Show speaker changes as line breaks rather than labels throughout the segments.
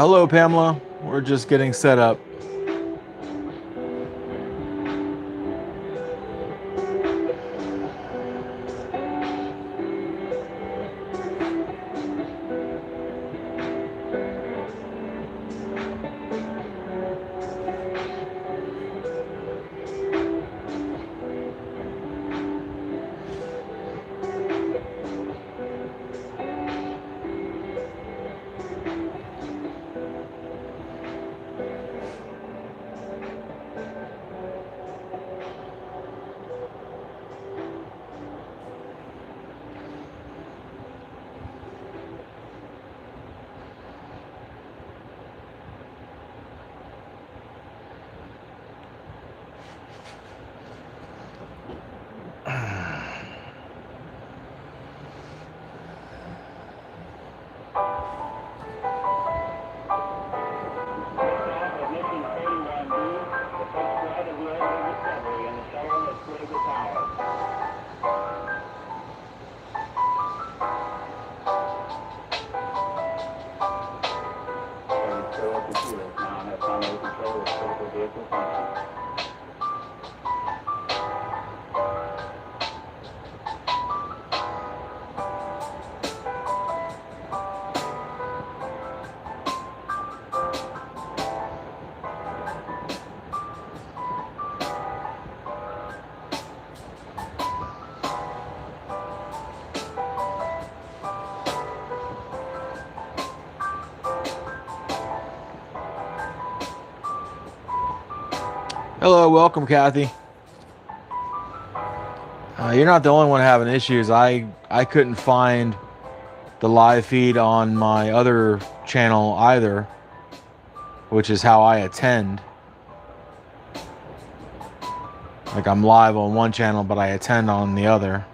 Hello, Pamela. We're just getting set up. Hello, welcome, Kathy. You're not the only one having issues. I couldn't find the live feed on my other channel either, which is how I attend. Like, I'm live on one channel, but I attend on the other.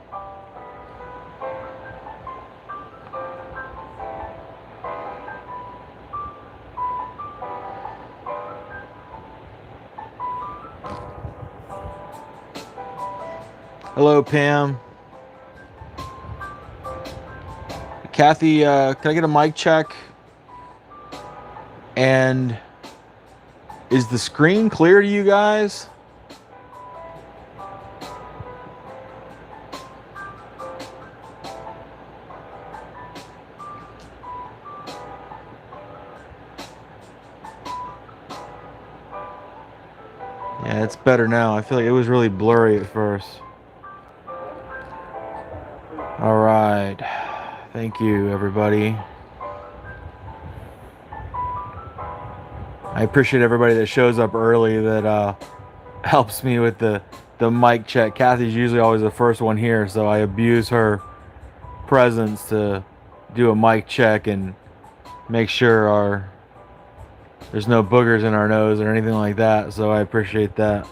Hello, Pam. Kathy, can I get a mic check? And is the screen clear to you guys? Yeah, it's better now. I feel like it was really blurry at first. All right. Thank you, everybody. I appreciate everybody that shows up early that helps me with the mic check. Kathy's usually always the first one here, so I abuse her presence to do a mic check and make sure there's no boogers in our nose or anything like that, so I appreciate that.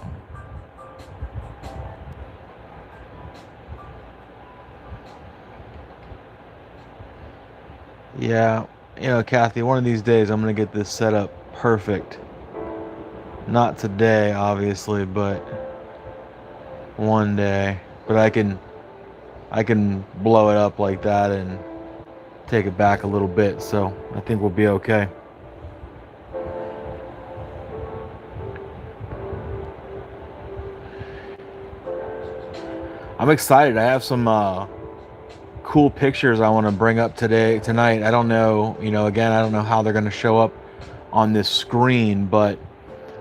Yeah, you know, Kathy, one of these days I'm gonna get this set up perfect. Not today, obviously, but one day. But I can blow it up like that and take it back a little bit, so I think we'll be okay. I'm excited. I have some cool pictures I want to bring up tonight. I don't know, again, I don't know how they're going to show up on this screen, but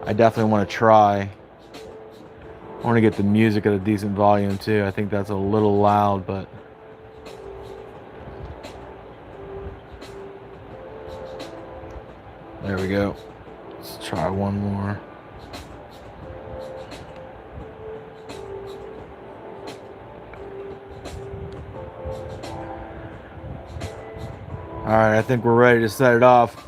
I definitely want to try. I want to get the music at a decent volume too. I think that's a little loud, but there we go. Let's try one more. All right, I think we're ready to set it off.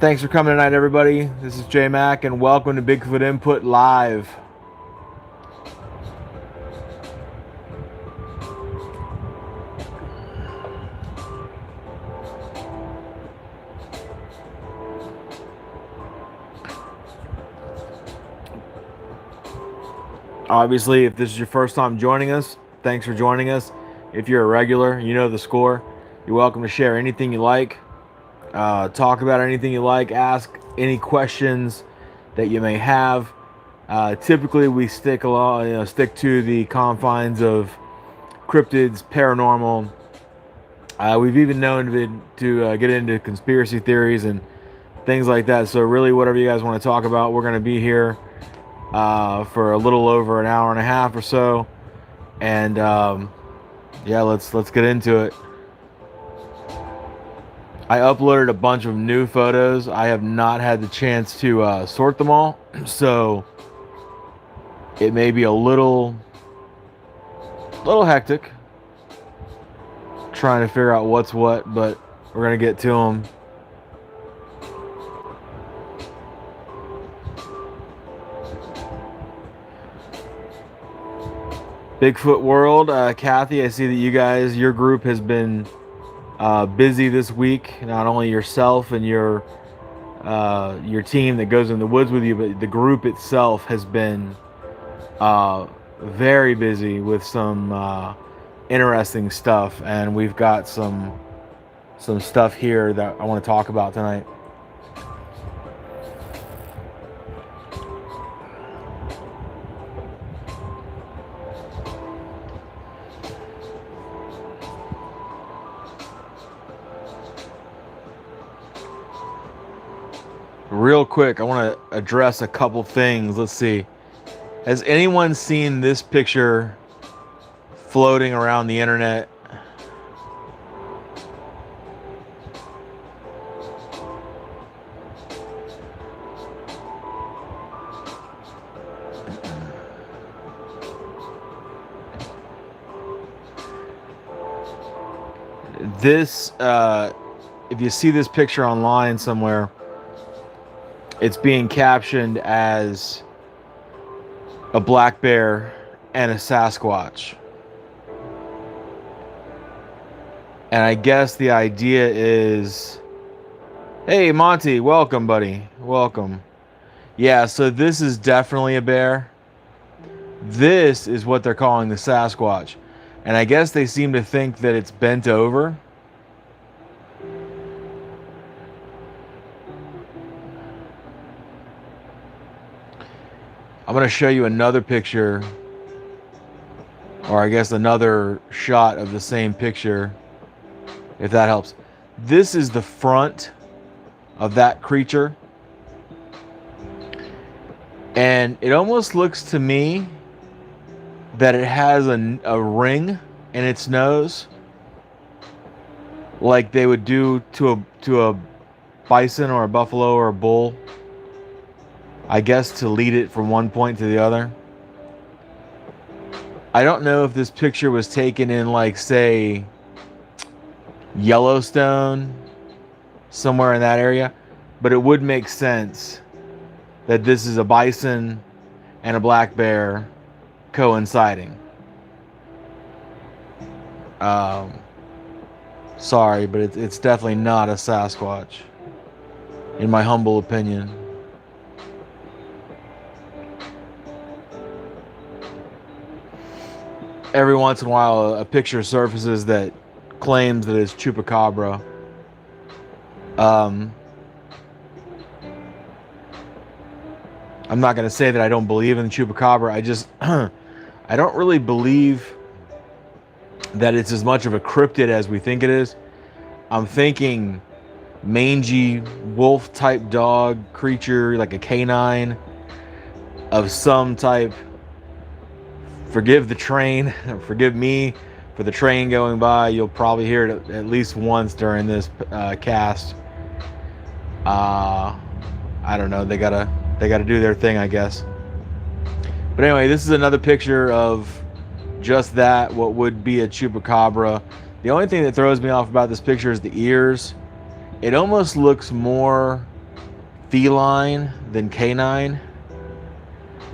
Thanks for coming tonight, everybody. This is J Mac, and welcome to Bigfoot Input Live. Obviously, if this is your first time joining us, thanks for joining us. If you're a regular, you know the score. You're welcome to share anything you like, talk about anything you like, ask any questions that you may have. Typically, we stick to the confines of cryptids, paranormal. We've even known to get into conspiracy theories and things like that. So really, whatever you guys want to talk about, we're going to be here for a little over an hour and a half or so. And yeah, let's get into it. I uploaded a bunch of new photos. I have not had the chance to sort them all, so it may be a little hectic trying to figure out what's what, but we're gonna get to them. Bigfoot World, Kathy, I see that your group has been busy this week. Not only yourself and your team that goes in the woods with you, but the group itself has been very busy with some interesting stuff, and we've got some stuff here that I want to talk about tonight. Real quick, I want to address a couple things. Let's see. Has anyone seen this picture floating around the internet? This, if you see this picture online somewhere, it's being captioned as a black bear and a Sasquatch. And I guess the idea is, hey, Monty, welcome, buddy. Welcome. Yeah, so this is definitely a bear. This is what they're calling the Sasquatch. And I guess they seem to think that it's bent over. I'm going to show you another picture, or I guess another shot of the same picture, if that helps. This is the front of that creature. And it almost looks to me that it has a ring in its nose, like they would do to a bison or a buffalo or a bull, I guess, to lead it from one point to the other. I don't know if this picture was taken in, like, say, Yellowstone, somewhere in that area, but it would make sense that this is a bison and a black bear coinciding. Sorry, but it's definitely not a Sasquatch, in my humble opinion. Every once in a while, a picture surfaces that claims that it's chupacabra. I'm not going to say that I don't believe in the chupacabra. I just I don't really believe that it's as much of a cryptid as we think it is. I'm thinking mangy wolf type dog creature, like a canine of some type. Forgive the train, forgive me for the train going by. You'll probably hear it at least once during this cast. I don't know. They gotta do their thing, I guess. But anyway, this is another picture of just that, what would be a chupacabra. The only thing that throws me off about this picture is the ears. It almost looks more feline than canine.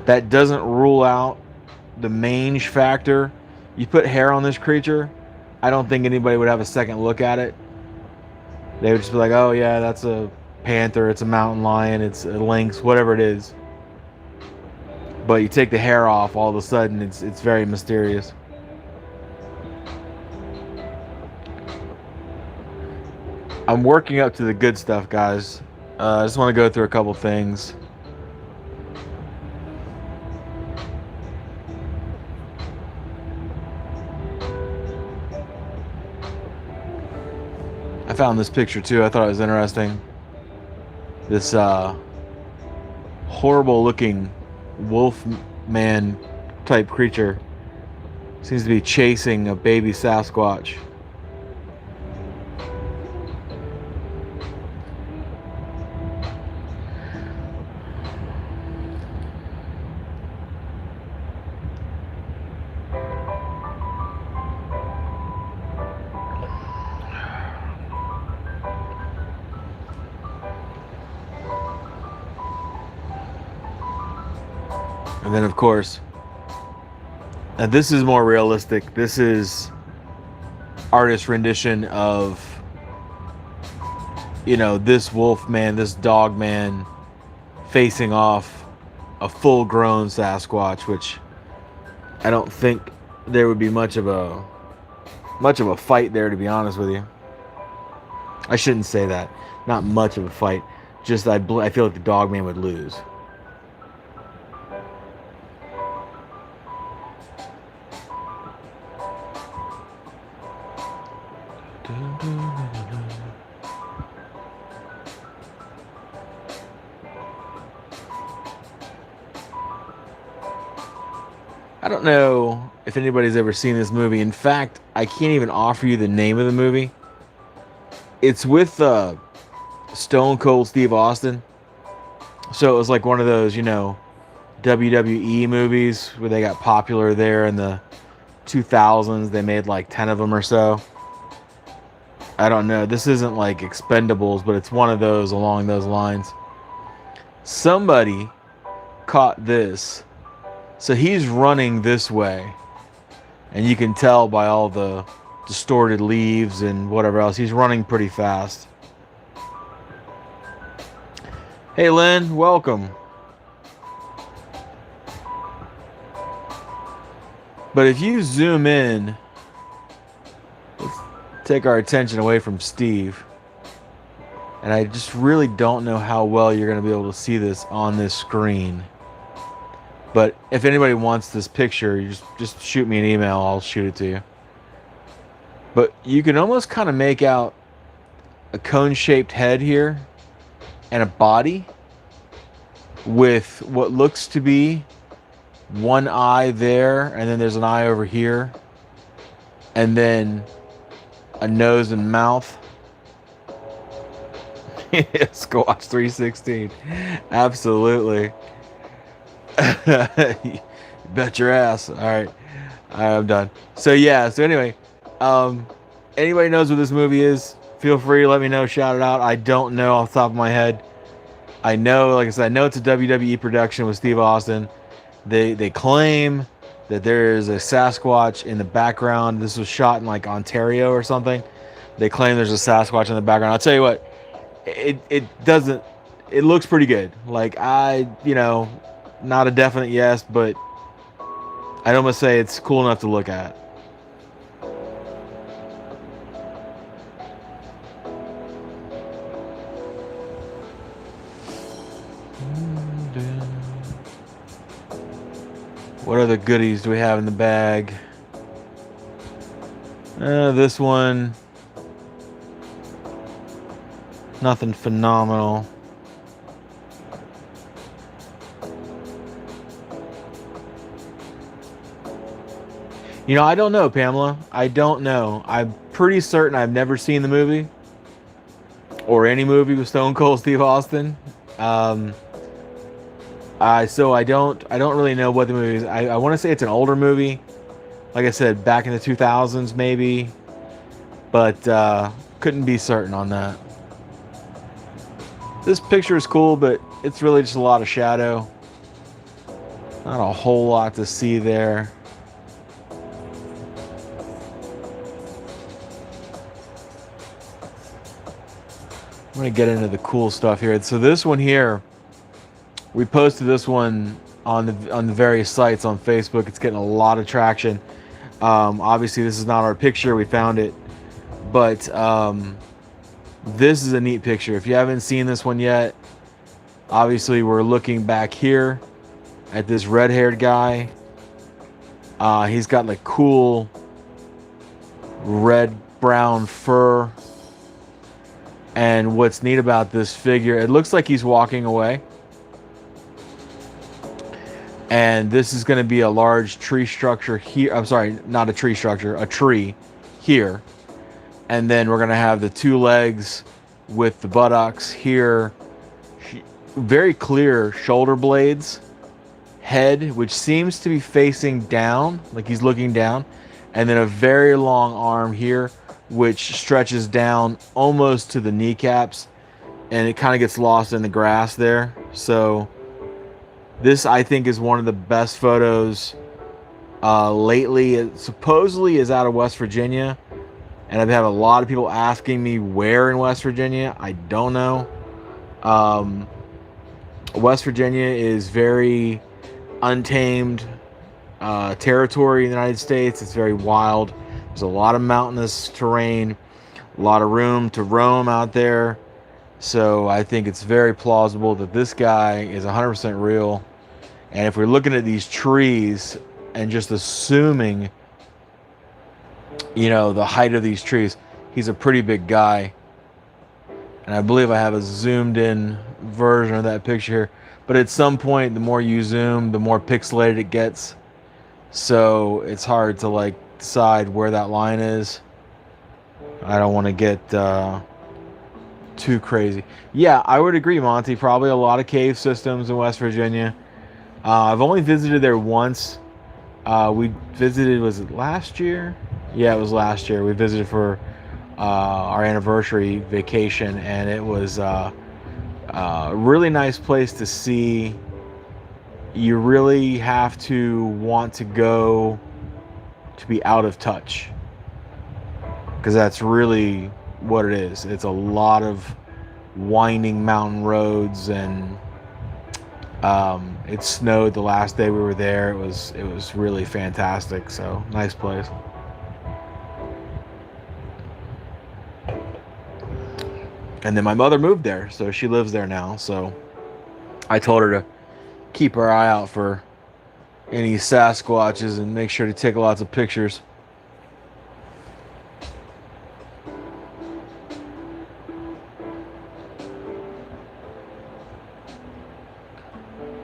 That doesn't rule out the mange factor. You put hair on this creature, I don't think anybody would have a second look at it. They would just be like, oh yeah, that's a panther, it's a mountain lion, it's a lynx, whatever it is. But you take the hair off, all of a sudden it's very mysterious. I'm working up to the good stuff, guys. I just want to go through a couple things. I found this picture too. I thought it was interesting. This horrible looking wolf man type creature seems to be chasing a baby Sasquatch. And then, of course, and this is more realistic. This is artist rendition of, you know, this wolf man, this dog man facing off a full-grown Sasquatch, which I don't think there would be much of a fight there, to be honest with you. I shouldn't say that. Not much of a fight. Just I feel like the dog man would lose. I don't know if anybody's ever seen this movie. In fact, I can't even offer you the name of the movie. It's with Stone Cold Steve Austin. So it was like one of those, you know, WWE movies where they got popular there in the 2000s. They made like 10 of them or so. I don't know. This isn't like Expendables, but it's one of those along those lines. Somebody caught this. So he's running this way. And you can tell by all the distorted leaves and whatever else. He's running pretty fast. Hey, Lynn, welcome. But if you zoom in, let's take our attention away from Steve. And I just really don't know how well you're going to be able to see this on this screen. But if anybody wants this picture, you just shoot me an email. I'll shoot it to you. But you can almost kind of make out a cone-shaped head here and a body with what looks to be one eye there, and then there's an eye over here, and then a nose and mouth. Squatch 316. Absolutely. Bet your ass. All right, I'm done. So yeah. So anyway, anybody knows what this movie is? Feel free to let me know. Shout it out. I don't know off the top of my head. I know, like I said, I know it's a WWE production with Steve Austin. They claim that there is a Sasquatch in the background. This was shot in like Ontario or something. They claim there's a Sasquatch in the background. I'll tell you what, it doesn't. It looks pretty good. Like not a definite yes, but I'd almost say it's cool enough to look at. What other goodies do we have in the bag? This one, nothing phenomenal. You know, I don't know, Pamela. I don't know. I'm pretty certain I've never seen the movie or any movie with Stone Cold Steve Austin. So I don't really know what the movie is. I want to say it's an older movie. Like I said, back in the 2000s maybe. But couldn't be certain on that. This picture is cool, but it's really just a lot of shadow. Not a whole lot to see there. I'm going to get into the cool stuff here. So this one here, we posted this one on the various sites on Facebook. It's getting a lot of traction. Obviously, this is not our picture. We found it. But This is a neat picture. If you haven't seen this one yet, obviously we're looking back here at this red-haired guy. He's got like cool red-brown fur. And what's neat about this figure, it looks like he's walking away. And this is going to be a large tree structure here. I'm sorry, not a tree structure, a tree here. And then we're going to have the two legs with the buttocks here. Very clear shoulder blades. Head, which seems to be facing down, like he's looking down. And then a very long arm here, which stretches down almost to the kneecaps. And it kind of gets lost in the grass there. So this, I think, is one of the best photos lately. It supposedly is out of West Virginia. And I've had a lot of people asking me where in West Virginia. I don't know. West Virginia is very untamed territory in the United States. It's very wild. There's a lot of mountainous terrain, a lot of room to roam out there. So I think it's very plausible that this guy is 100% real. And if we're looking at these trees and just assuming, you know, the height of these trees, he's a pretty big guy. And I believe I have a zoomed in version of that picture here. But at some point, the more you zoom, the more pixelated it gets. So it's hard to like decide where that line is. I don't want to get too crazy. Yeah, I would agree, Monty. Probably a lot of cave systems in West Virginia. I've only visited there once. We visited, was it last year? Yeah, it was last year. We visited for our anniversary vacation, and it was a really nice place to see. You really have to want to go to be out of touch, because that's really what it is. It's a lot of winding mountain roads, and it snowed the last day we were there. It was really fantastic. So nice place. And then my mother moved there, so she lives there now. So I told her to keep her eye out for any Sasquatches and make sure to take lots of pictures.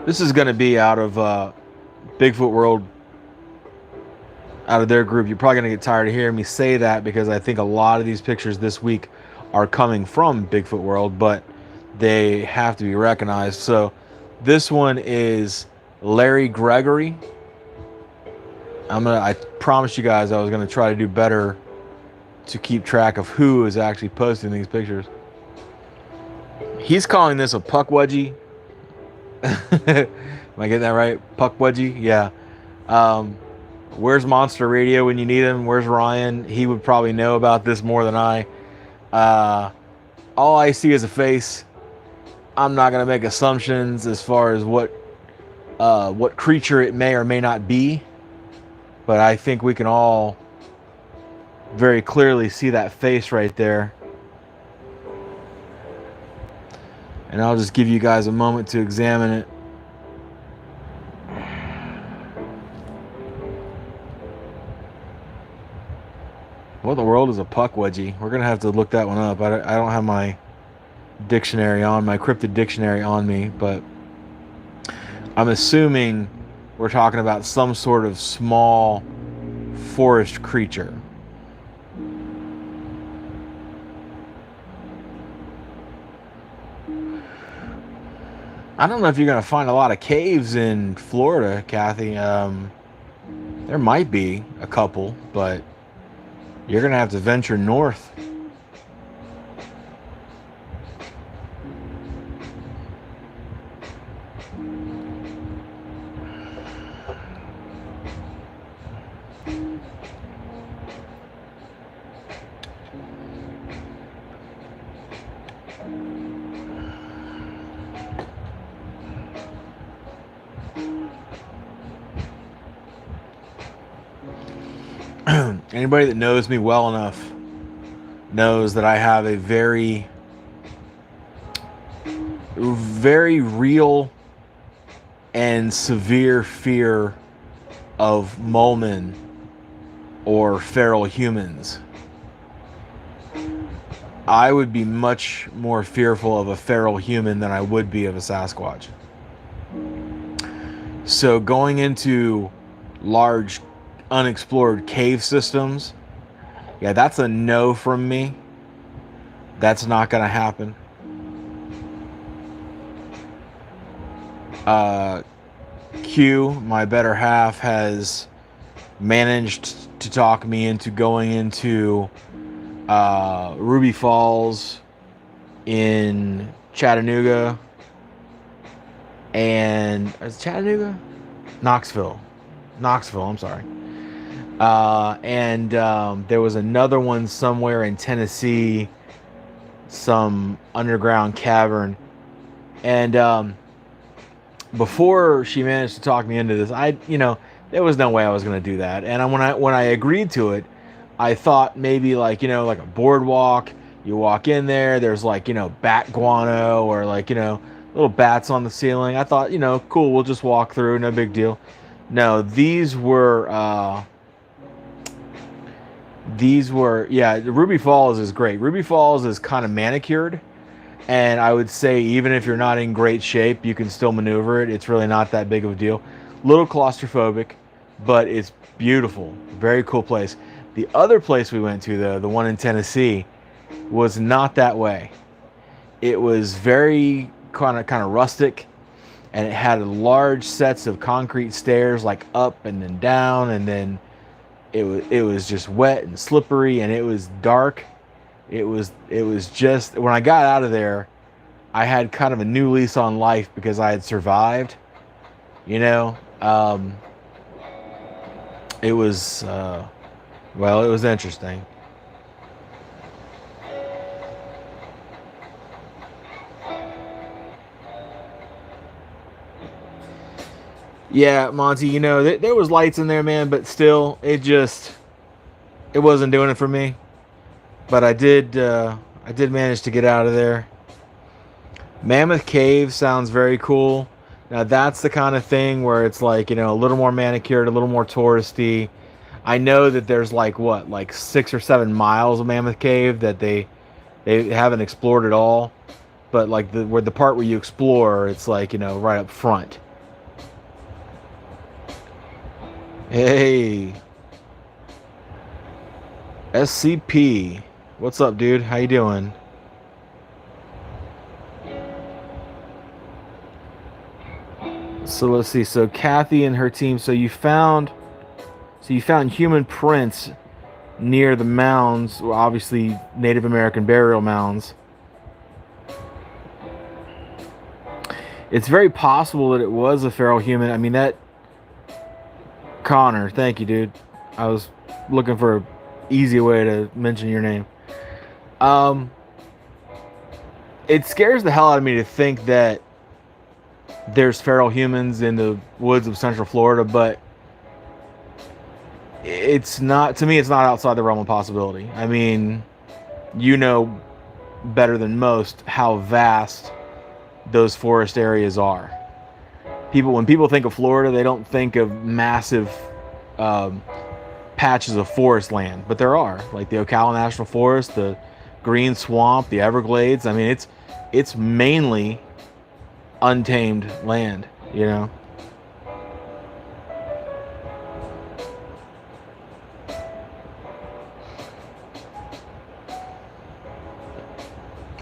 This is going to be out of Bigfoot World, out of their group. You're probably going to get tired of hearing me say that, because I think a lot of these pictures this week are coming from Bigfoot World, but they have to be recognized. So this one is Larry Gregory. I promised you guys I was going to try to do better to keep track of who is actually posting these pictures. He's calling this a puck wedgie. Am I getting that right? Puck wedgie? Yeah. Where's Monster Radio when you need him? Where's Ryan? He would probably know about this more than I. All I see is a face. I'm not going to make assumptions as far as what creature it may or may not be. But I think we can all very clearly see that face right there. And I'll just give you guys a moment to examine it. What in the world is a puck wedgie? We're going to have to look that one up. I don't have my dictionary on, my cryptid dictionary on me, but I'm assuming we're talking about some sort of small forest creature. I don't know if you're going to find a lot of caves in Florida, Kathy. There might be a couple, but you're going to have to venture north. Anybody that knows me well enough knows that I have a very very real and severe fear of molemen or feral humans. I would be much more fearful of a feral human than I would be of a Sasquatch. So going into large unexplored cave systems, yeah, that's a no from me. That's not going to happen. Q, my better half, has managed to talk me into going into Ruby Falls in Chattanooga, and is Chattanooga? Knoxville, I'm sorry. And there was another one somewhere in Tennessee, some underground cavern. And before she managed to talk me into this, there was no way I was going to do that. And when I agreed to it, I thought maybe like a boardwalk. You walk in there, there's bat guano or little bats on the ceiling. I thought, cool, we'll just walk through, no big deal. No, these were Ruby Falls is great. Ruby Falls is kind of manicured, and I would say even if you're not in great shape, you can still maneuver it. It's really not that big of a deal. Little claustrophobic, but it's beautiful. Very cool place. The other place we went to, though, the one in Tennessee, was not that way. It was very kind of rustic, and it had large sets of concrete stairs, like up and then down, and then it was just wet and slippery, and it was dark. It was just, when I got out of there, I had kind of a new lease on life because I had survived. It was it was interesting. Yeah, Monty, there was lights in there, man, but still, it wasn't doing it for me. But I did manage to get out of there. Mammoth Cave sounds very cool. Now that's the kind of thing where it's a little more manicured, a little more touristy. I know that there's 6 or 7 miles of Mammoth Cave that they haven't explored at all. But the part where you explore, it's right up front. Hey, SCP, what's up, dude? How you doing? So let's see. So Kathy and her team. So you found human prints near the mounds. Well, obviously Native American burial mounds. It's very possible that it was a feral human. I mean, that Connor, thank you, dude. I was looking for an easy way to mention your name. It scares the hell out of me to think that there's feral humans in the woods of Central Florida, but it's not, to me, it's not outside the realm of possibility. I mean, better than most how vast those forest areas are. When people think of Florida, they don't think of massive patches of forest land, but there are, like the Ocala National Forest, the Green Swamp, the Everglades. I mean, it's mainly untamed land,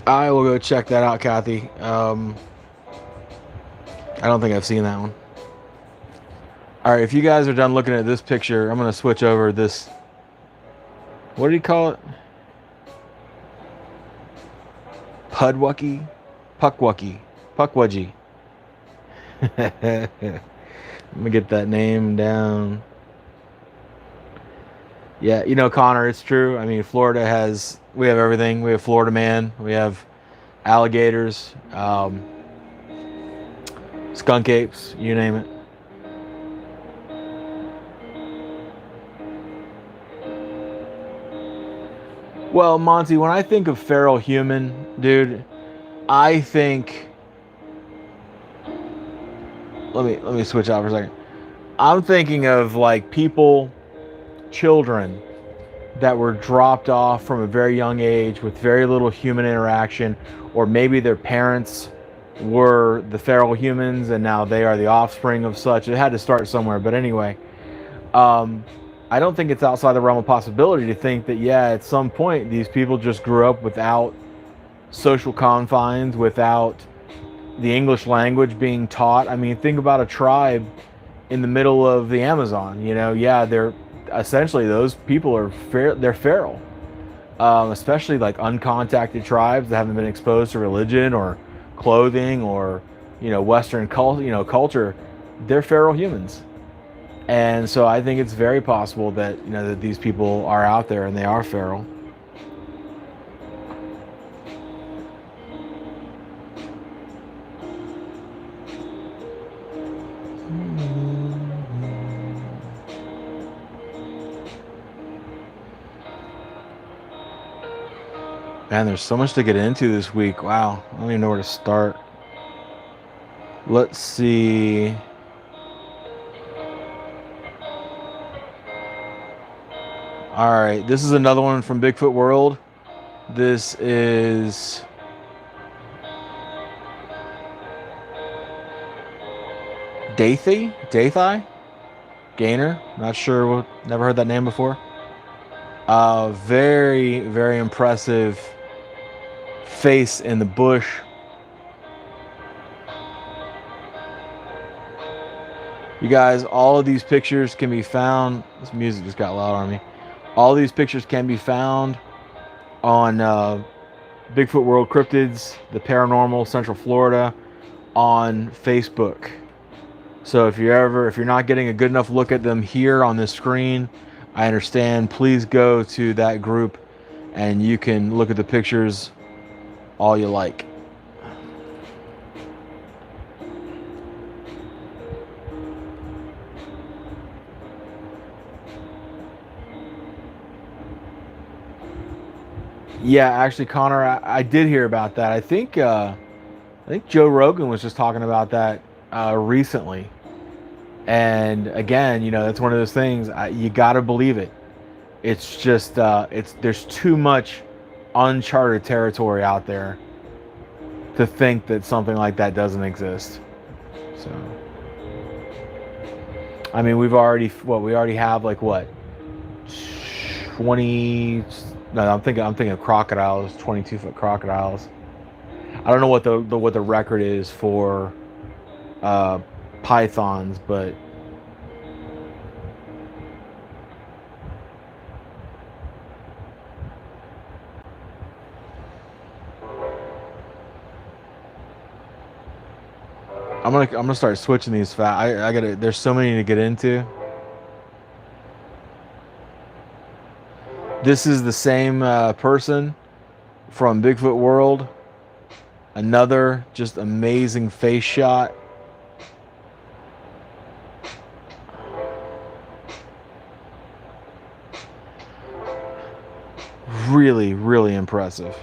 I will go check that out, Kathy. I don't think I've seen that one. All right, if you guys are done looking at this picture, I'm going to switch over this. What did he call it? Pudwucky? Puckwucky. Puckwudgie. Let me get that name down. Yeah, Connor, it's true. I mean, we have everything. We have Florida man. We have alligators. Skunk apes, you name it. Well, Monty, when I think of feral human, dude, I think let me switch out for a second. I'm thinking of like people, children that were dropped off from a very young age with very little human interaction, or maybe their parents were the feral humans and now they are the offspring of such. It had to start somewhere, but anyway, um, I don't think it's outside the realm of possibility to think that, yeah, at some point these people just grew up without social confines, without the English language being taught. I mean, think about a tribe in the middle of the Amazon. You know, yeah, they're essentially, those people are they're feral, especially like uncontacted tribes that haven't been exposed to religion or clothing or Western culture. They're feral humans, and so I think it's very possible that that these people are out there and they are feral. Man, there's so much to get into this week. Wow, I don't even know where to start. Let's see. All right, this is another one from Bigfoot World. This is Dathai Gainer. Not sure. Never heard that name before. Very, very impressive face in the bush. You guys, all of these pictures can be found. This music just got loud on me. All these pictures can be found on Bigfoot World Cryptids, the Paranormal Central Florida, on Facebook. So if you're not getting a good enough look at them here on this screen, I understand. Please go to that group and you can look at the pictures all you like. Yeah, actually, Connor, I did hear about that. I think Joe Rogan was just talking about that recently. And again, that's one of those things. You got to believe it. It's just there's too much uncharted territory out there to think that something like that doesn't exist. So, I mean, we already have like what 20. No, I'm thinking of crocodiles, 22-foot crocodiles. I don't know what the record is for pythons, but I'm gonna start switching these I gotta. There's so many to get into. This is the same person from Bigfoot World. Another just amazing face shot. Really, really impressive.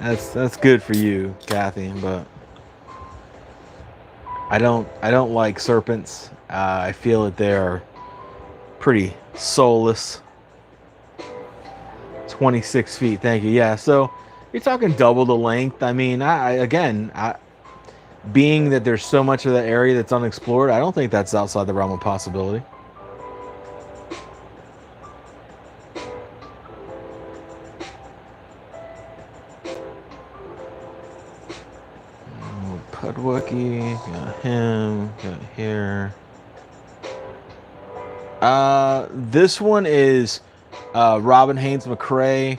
That's that's good for you, Kathy, but I don't like serpents. I feel that they're pretty soulless. 26 feet, thank you. Yeah, so you're talking double the length. I mean, being that there's so much of that area that's unexplored, I don't think that's outside the realm of possibility. Pudwookie, got him, got here. This one is Robin Haynes McCrae,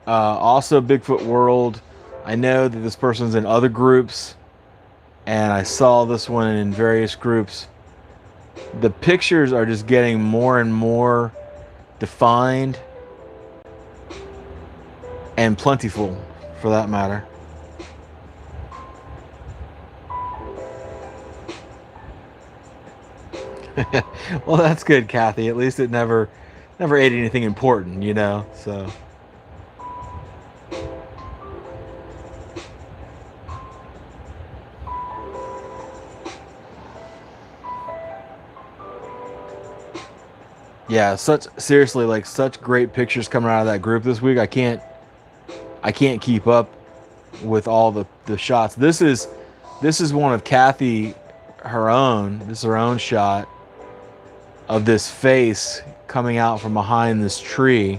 also Bigfoot World. I know that this person's in other groups, and I saw this one in various groups. The pictures are just getting more and more defined, and plentiful, for that matter. Well, that's good, Kathy. At least it never ate anything important, you know. So yeah, such seriously, like such great pictures coming out of that group this week. I can't keep up with all the shots. This is one of Kathy, her own. This is her own shot of this face coming out from behind this tree.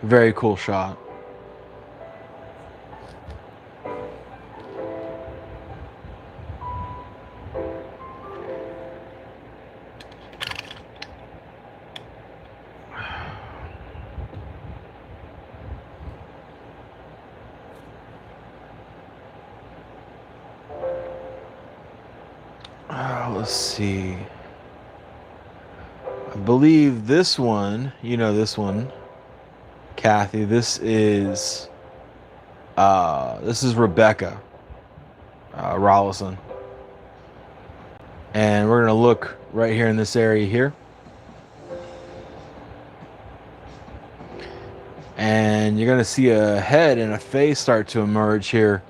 Very cool shot. Let's see. I believe this one, you know this one, Kathy. This is Rebecca Rollison. And we're gonna look right here in this area here. And you're gonna see a head and a face start to emerge here.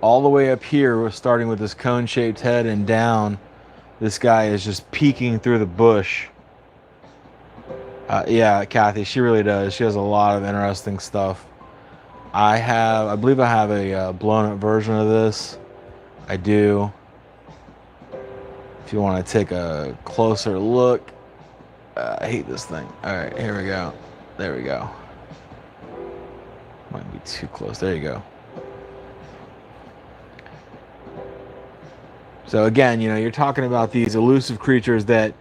All the way up here, we're starting with this cone-shaped head, and down, this guy is just peeking through the bush. Yeah, Kathy, she really does. She has a lot of interesting stuff. I believe I have a blown-up version of this. I do. If you want to take a closer look. I hate this thing. All right, here we go. There we go. Might be too close. There you go. So again, you know, you're talking about these elusive creatures that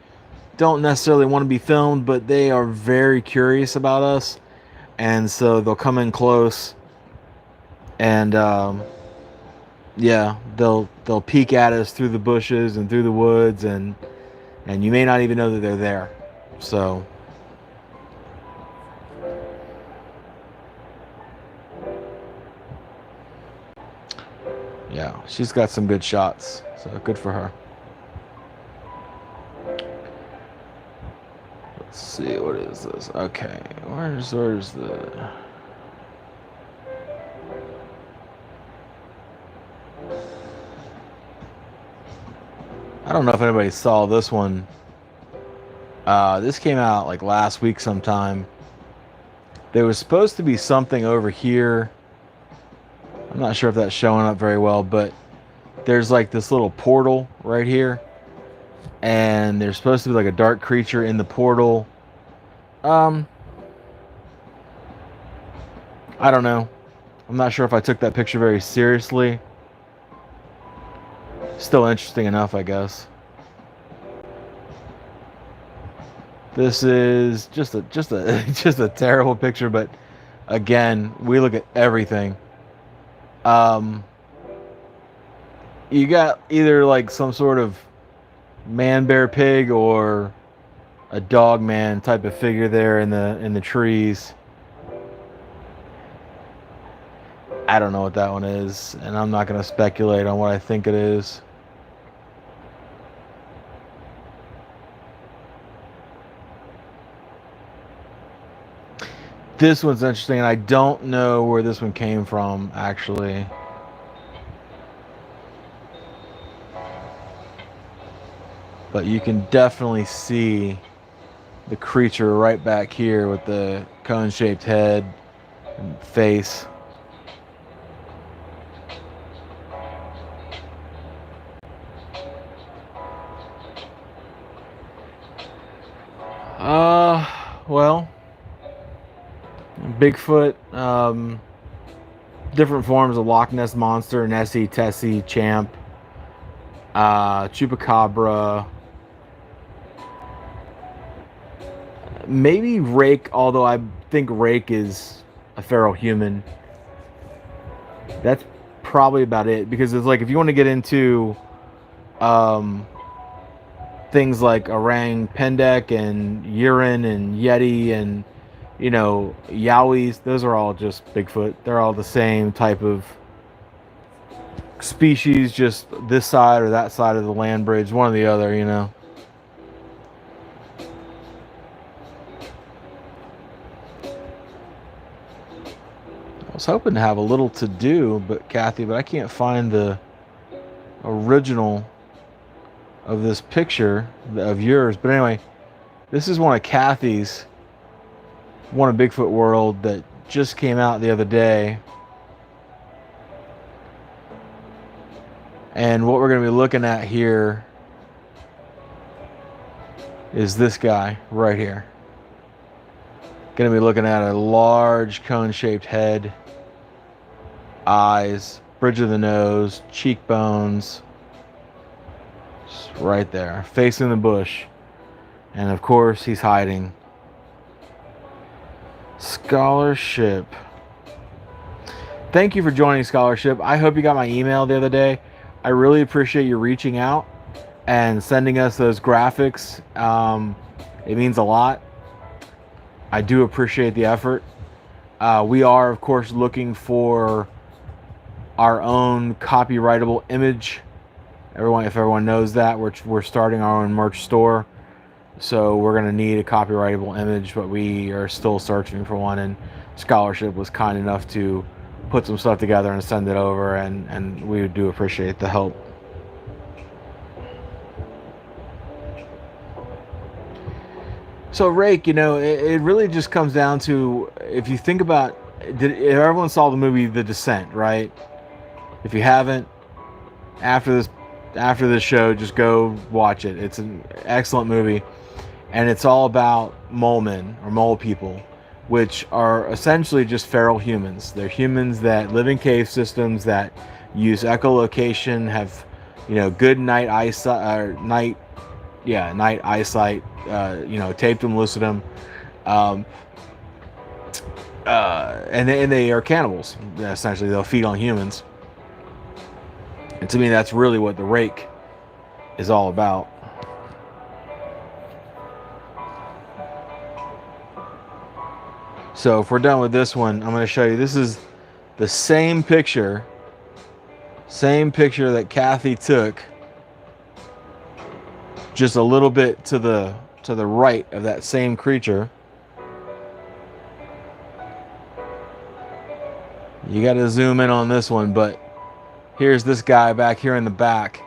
don't necessarily want to be filmed, but they are very curious about us, and so they'll come in close, and yeah, they'll peek at us through the bushes and through the woods, and you may not even know that they're there. So yeah, she's got some good shots, so good for her. Let's see, what is this? Okay, where's the... I don't know if anybody saw this one. This came out like last week sometime. There was supposed to be something over here. I'm not sure if that's showing up very well, but there's like this little portal right here. And there's supposed to be like a dark creature in the portal. I don't know. I'm not sure if I took that picture very seriously. Still interesting enough, I guess. This is just a just a terrible picture, but again, we look at everything. You got either like some sort of man, bear, pig, or a dog man type of figure there in the trees. I don't know what that one is, and I'm not going to speculate on what I think it is. This one's interesting, and I don't know where this one came from, actually. But you can definitely see the creature right back here with the cone-shaped head and face. Well, Bigfoot, different forms of Loch Ness Monster, Nessie, Tessie, Champ, Chupacabra, maybe Rake, although I think Rake is a feral human. That's probably about it, because it's like if you want to get into things like orang pendek and urine and yeti and yowies, those are all just Bigfoot. They're all the same type of species, just this side or that side of the land bridge, one or the other. I was hoping to have a little to do, Kathy, but I can't find the original of this picture of yours. But anyway, this is one of Kathy's, one of Bigfoot World, that just came out the other day. And what we're going to be looking at here is this guy right here. Going to be looking at a large cone-shaped head, eyes, bridge of the nose, cheekbones, just right there, facing the bush. And of course, he's hiding. Scholarship. Thank you for joining Scholarship. I hope you got my email the other day. I really appreciate you reaching out and sending us those graphics. It means a lot. I do appreciate the effort. We are, of course, looking for our own copyrightable image. If everyone knows that, we're starting our own merch store. So we're going to need a copyrightable image, but we are still searching for one. And Scholarship was kind enough to put some stuff together and send it over, and we do appreciate the help. So Rake, it really just comes down to, if you think about, everyone saw the movie The Descent, right? If you haven't, after this show, just go watch it. It's an excellent movie, and it's all about mole men, or mole people, which are essentially just feral humans. They're humans that live in cave systems, that use echolocation, have good night eyesight, night eyesight, tapetum lucidum, and they are cannibals. Essentially, they'll feed on humans. And to me, that's really what the Rake is all about. So if we're done with this one, I'm going to show you. This is the same picture that Kathy took, just a little bit to the right of that same creature. You got to zoom in on this one, but here's this guy back here in the back.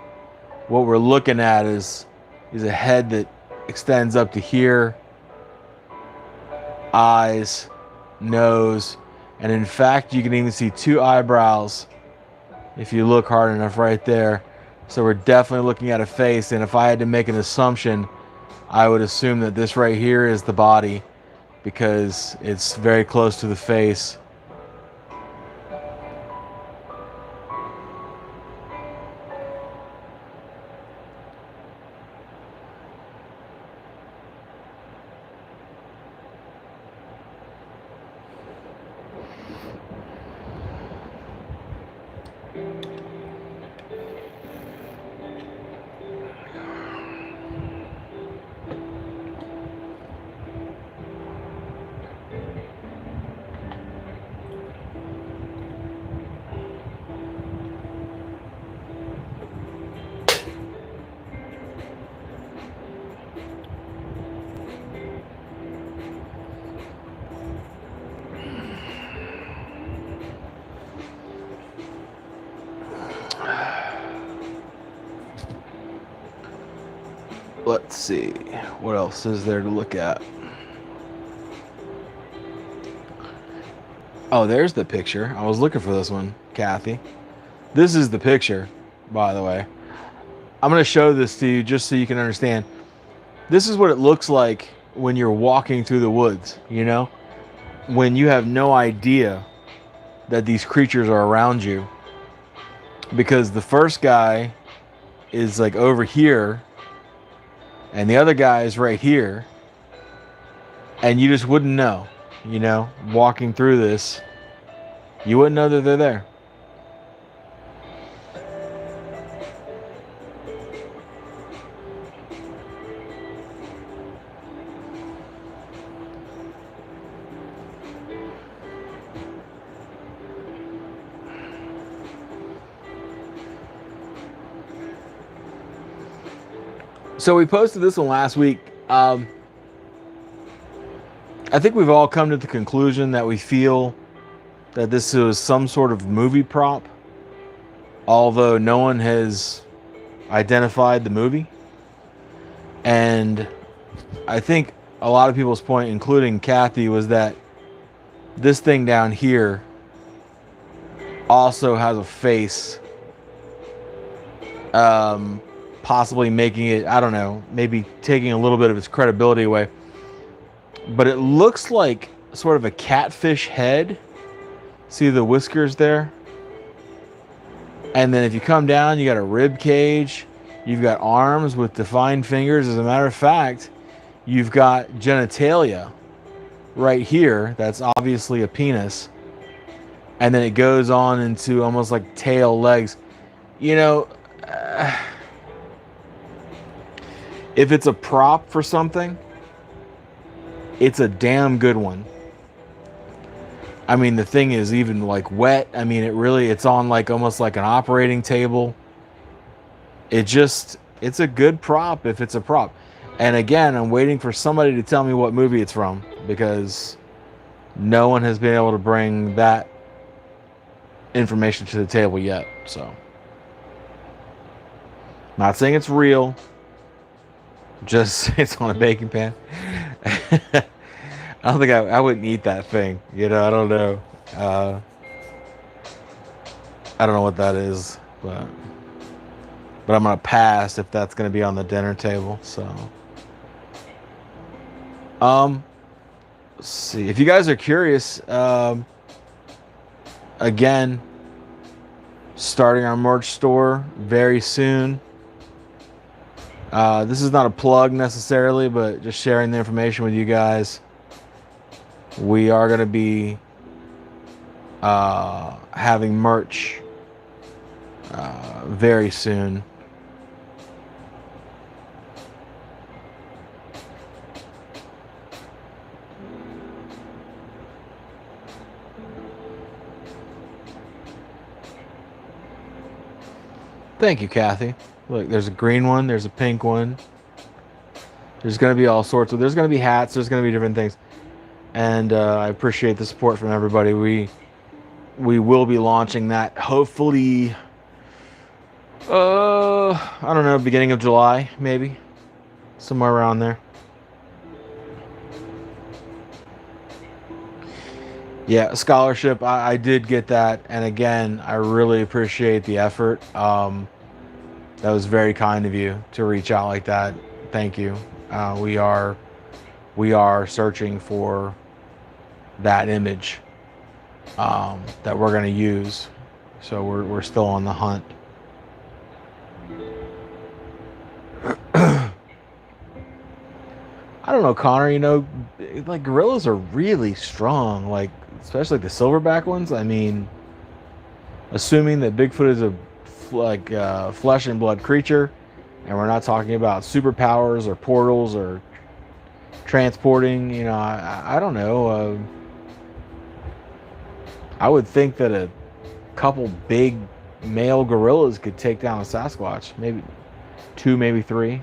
What we're looking at is a head that extends up to here, eyes, nose, and in fact you can even see two eyebrows if you look hard enough right there. So we're definitely looking at a face, and if I had to make an assumption, I would assume that this right here is the body, because it's very close to the face. Let's see, what else is there to look at? Oh, there's the picture. I was looking for this one, Kathy. This is the picture, by the way. I'm going to show this to you just so you can understand. This is what it looks like when you're walking through the woods, when you have no idea that these creatures are around you. Because the first guy is like over here, and the other guy is right here, and you just wouldn't know, walking through this, you wouldn't know that they're there. So we posted this one last week. I think we've all come to the conclusion that we feel that this is some sort of movie prop, although no one has identified the movie. And I think a lot of people's point, including Kathy, was that this thing down here also has a face, possibly making it, I don't know, maybe taking a little bit of its credibility away. But it looks like sort of a catfish head. See the whiskers there? And then if you come down, you got a rib cage. You've got arms with defined fingers. As a matter of fact, you've got genitalia right here. That's obviously a penis. And then it goes on into almost like tail, legs. You know, if it's a prop for something, it's a damn good one. I mean, the thing is even like wet. I mean, it's on like almost like an operating table. It's a good prop if it's a prop. And again, I'm waiting for somebody to tell me what movie it's from, because no one has been able to bring that information to the table yet. So, not saying it's real, just it's on a baking pan. I don't think I wouldn't eat that thing. You know, I don't know. I don't know what that is, but I'm gonna pass if that's gonna be on the dinner table. So, let's see. If you guys are curious, again, starting our merch store very soon. This is not a plug necessarily, but just sharing the information with you guys. We are going to be having merch very soon. Thank you, Kathy. Look, there's a green one. There's a pink one. There's going to be all sorts of... There's going to be hats. There's going to be different things. And I appreciate the support from everybody. We will be launching that hopefully, I don't know, beginning of July, maybe. Somewhere around there. Yeah, scholarship, I did get that. And again, I really appreciate the effort. That was very kind of you to reach out like that. Thank you. We are searching for that image that we're going to use. So we're still on the hunt. I don't know, Connor, you know, like gorillas are really strong, like especially the silverback ones. I mean, assuming that Bigfoot is a flesh and blood creature, and we're not talking about superpowers or portals or transporting, you know, I don't know. I would think that a couple big male gorillas could take down a Sasquatch. Maybe 2, maybe 3.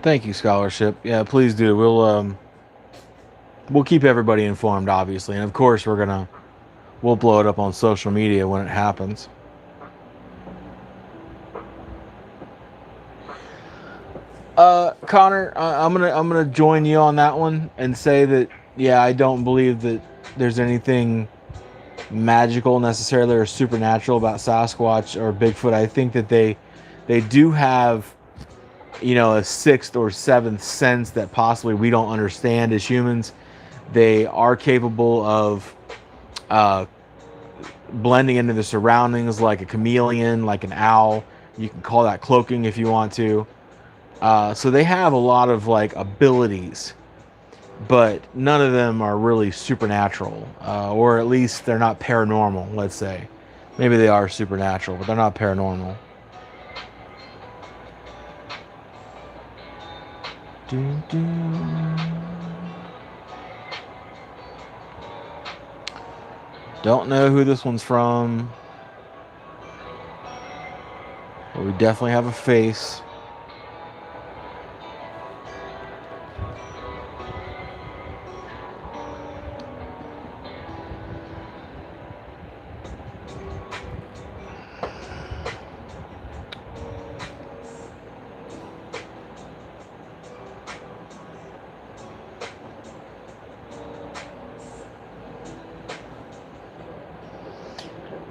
Thank you, scholarship. Yeah, please do. We'll keep everybody informed, obviously, and of course we'll blow it up on social media when it happens. Connor, I'm gonna join you on that one and say that yeah, I don't believe that there's anything magical necessarily or supernatural about Sasquatch or Bigfoot. I think that they do have, you know, a 6th or 7th sense that possibly we don't understand as humans. They are capable of blending into the surroundings like a chameleon, like an owl. You can call that cloaking if you want to. So they have a lot of like abilities but none of them are really supernatural, or at least they're not paranormal, let's say. Maybe they are supernatural, but they're not paranormal. Dun, dun. Don't know who this one's from, but we definitely have a face.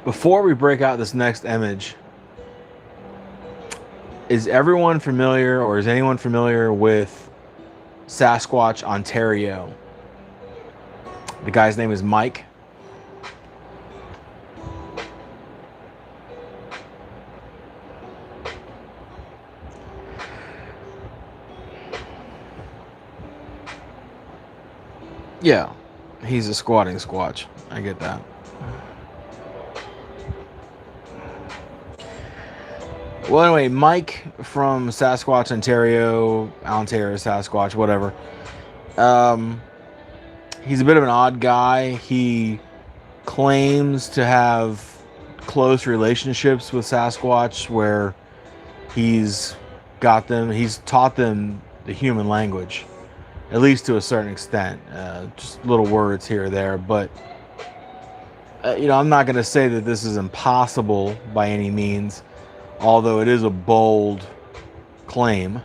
Before we break out this next image, is everyone familiar, or is anyone familiar with Sasquatch, Ontario? The guy's name is Mike. Yeah, he's a squatting squatch. I get that. Well, anyway, Mike from Sasquatch, Ontario, Sasquatch, whatever. He's a bit of an odd guy. He claims to have close relationships with Sasquatch, where he's taught them the human language, at least to a certain extent. Just little words here or there, but I'm not going to say that this is impossible by any means, although it is a bold claim.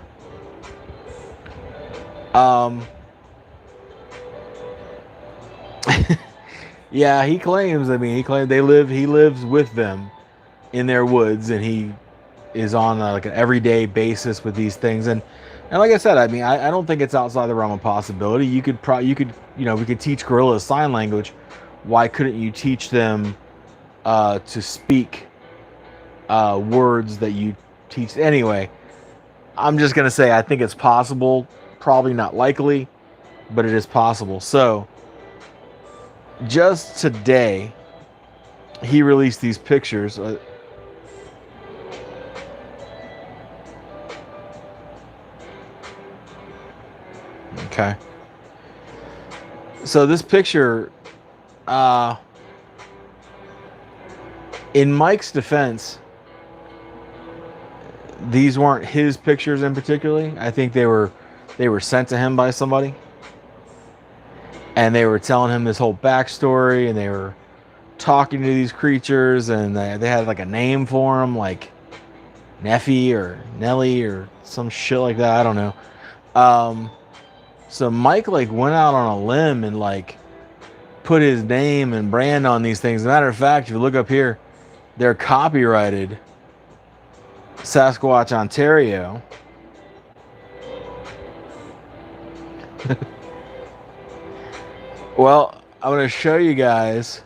Yeah, he claims. He lives with them in their woods, and he is on like an everyday basis with these things. And like I said, I don't think it's outside the realm of possibility. We could teach gorillas sign language. Why couldn't you teach them to speak words that you teach? Anyway, I'm just gonna say I think it's possible. Probably not likely, but it is possible. So just today, he released these pictures. Okay. So this picture, in Mike's defense, these weren't his pictures in particular. I think they were sent to him by somebody. And they were telling him this whole backstory, and they were talking to these creatures, and they had like a name for them, like Neffy or Nelly or some shit like that. I don't know. So Mike like went out on a limb and like put his name and brand on these things. As a matter of fact, if you look up here, they're copyrighted Sasquatch, Ontario. Well, I'm going to show you guys.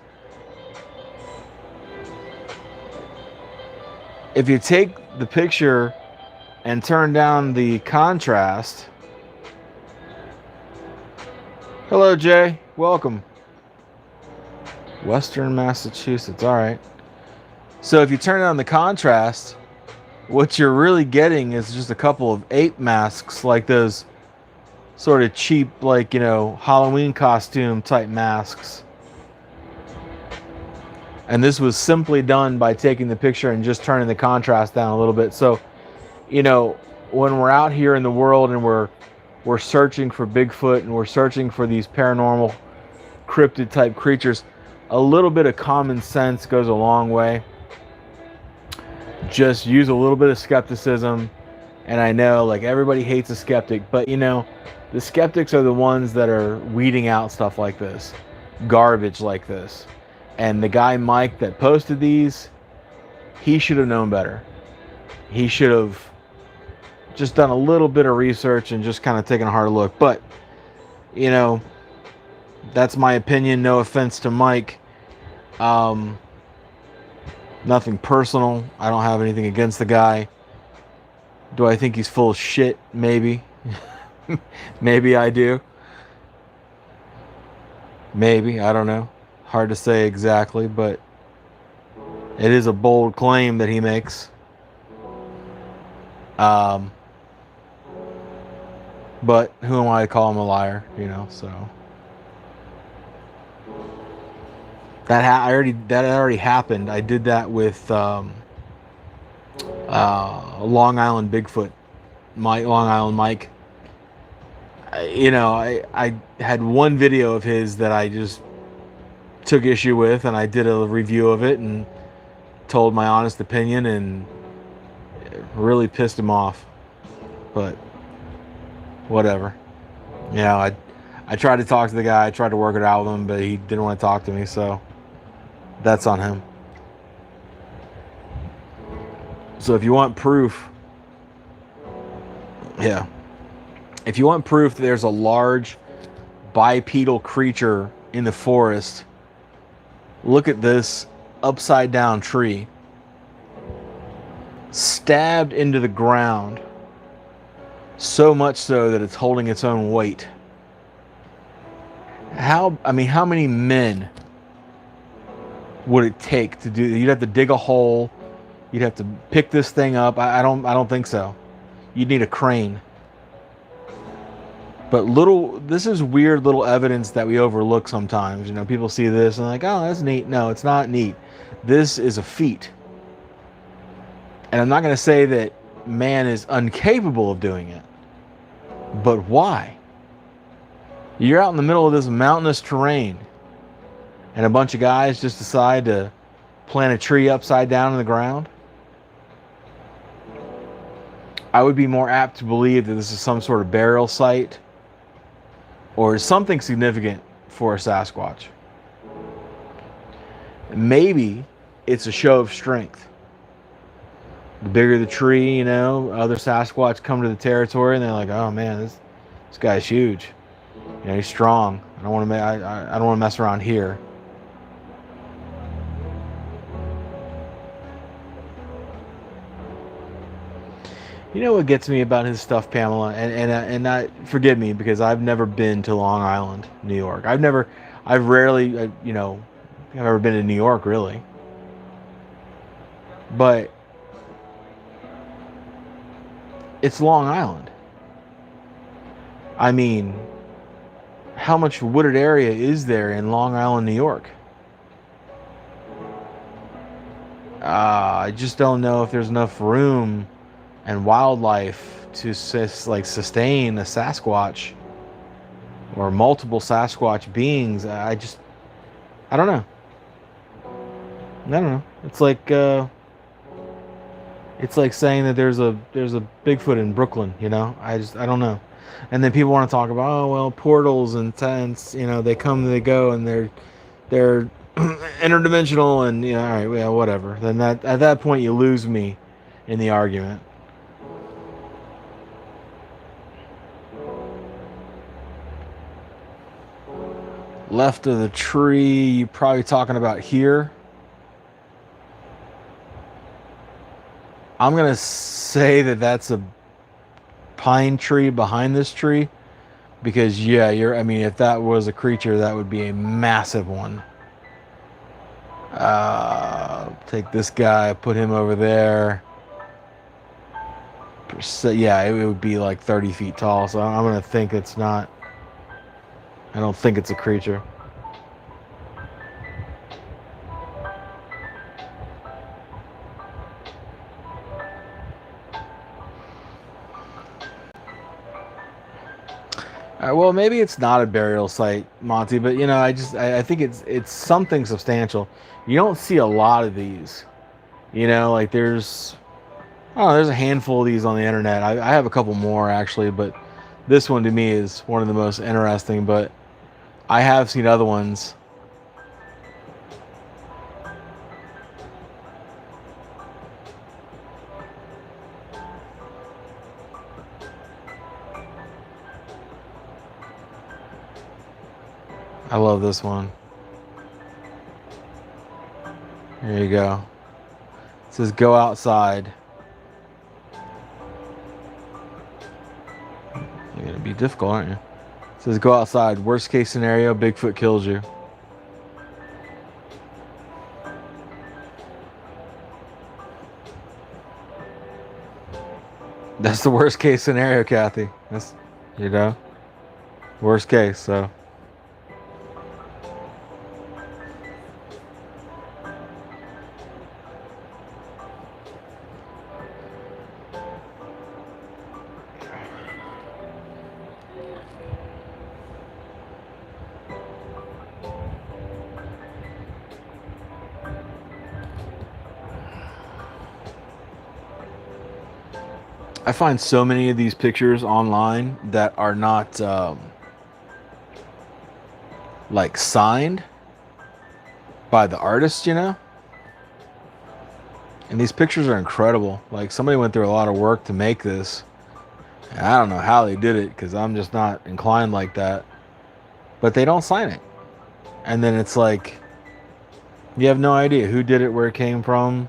If you take the picture and turn down the contrast. Hello, Jay. Welcome. Western Massachusetts. All right. So if you turn down the contrast, what you're really getting is just a couple of ape masks, like those sort of cheap, like, Halloween costume type masks. And this was simply done by taking the picture and just turning the contrast down a little bit. So, when we're out here in the world and we're searching for Bigfoot and we're searching for these paranormal cryptid type creatures, a little bit of common sense goes a long way. Just use a little bit of skepticism. And I know, like, everybody hates a skeptic, but the skeptics are the ones that are weeding out stuff like this, garbage like this. And the guy Mike that posted these, he should have known better. He should have just done a little bit of research and just kind of taken a hard look. But that's my opinion. No offense to Mike. Nothing personal. I don't have anything against the guy. Do I think he's full of shit? Maybe. Maybe I do. Maybe, I don't know. Hard to say exactly, but it is a bold claim that he makes. Um, but who am I to call him a liar? You know, so that already happened. I did that with Long Island Bigfoot, Long Island Mike. I had one video of his that I just took issue with, and I did a review of it and told my honest opinion, and it really pissed him off. But whatever. I tried to talk to the guy. I tried to work it out with him, but he didn't want to talk to me, so that's on him. So if you want proof, yeah. If you want proof that there's a large bipedal creature in the forest, look at this upside down tree stabbed into the ground, so much so that it's holding its own weight. How many men would it take to do? You'd have to dig a hole. You'd have to pick this thing up. I don't think so. You'd need a crane. But this is weird little evidence that we overlook sometimes. You know, people see this and they're like, oh, that's neat. No, it's not neat. This is a feat. And I'm not going to say that man is incapable of doing it. But why? You're out in the middle of this mountainous terrain, and a bunch of guys just decide to plant a tree upside down in the ground. I would be more apt to believe that this is some sort of burial site or something significant for a Sasquatch. Maybe it's a show of strength. The bigger the tree, you know, other Sasquatch come to the territory and they're like, "Oh man, this guy's huge. You know, he's strong. I don't want to mess around here." You know what gets me about his stuff, Pamela, and not, forgive me because I've never been to Long Island, New York. I've rarely, I've never been to New York really. But it's Long Island. I mean, how much wooded area is there in Long Island, New York? I just don't know if there's enough room and wildlife to sustain a Sasquatch or multiple Sasquatch beings. I don't know. I don't know. It's like saying that there's a Bigfoot in Brooklyn. You know, I don't know. And then people want to talk about, oh well, portals and tents. You know, they come, they go, and they're interdimensional, and you know, all right, yeah, whatever. Then at that point you lose me in the argument. Left of the tree, you're probably talking about here. I'm gonna say that that's a pine tree behind this tree, because yeah, if that was a creature, that would be a massive one. Take this guy, put him over there. Yeah, it would be like 30 feet tall. So I'm gonna think it's not. I don't think it's a creature. Well, maybe it's not a burial site, Monty, but you know, I think it's something substantial. You don't see a lot of these. You know, like there's a handful of these on the internet. I have a couple more actually, but this one to me is one of the most interesting. But I have seen other ones. I love this one. There you go. It says go outside. You're gonna be difficult, aren't you? says go outside. Worst case scenario, Bigfoot kills you. That's the worst case scenario, Kathy. That's, you know, worst case. So. I find so many of these pictures online that are not like signed by the artist, you know? And these pictures are incredible. Like somebody went through a lot of work to make this. And I don't know how they did it because I'm just not inclined like that. But they don't sign it. And then it's like, you have no idea who did it, where it came from.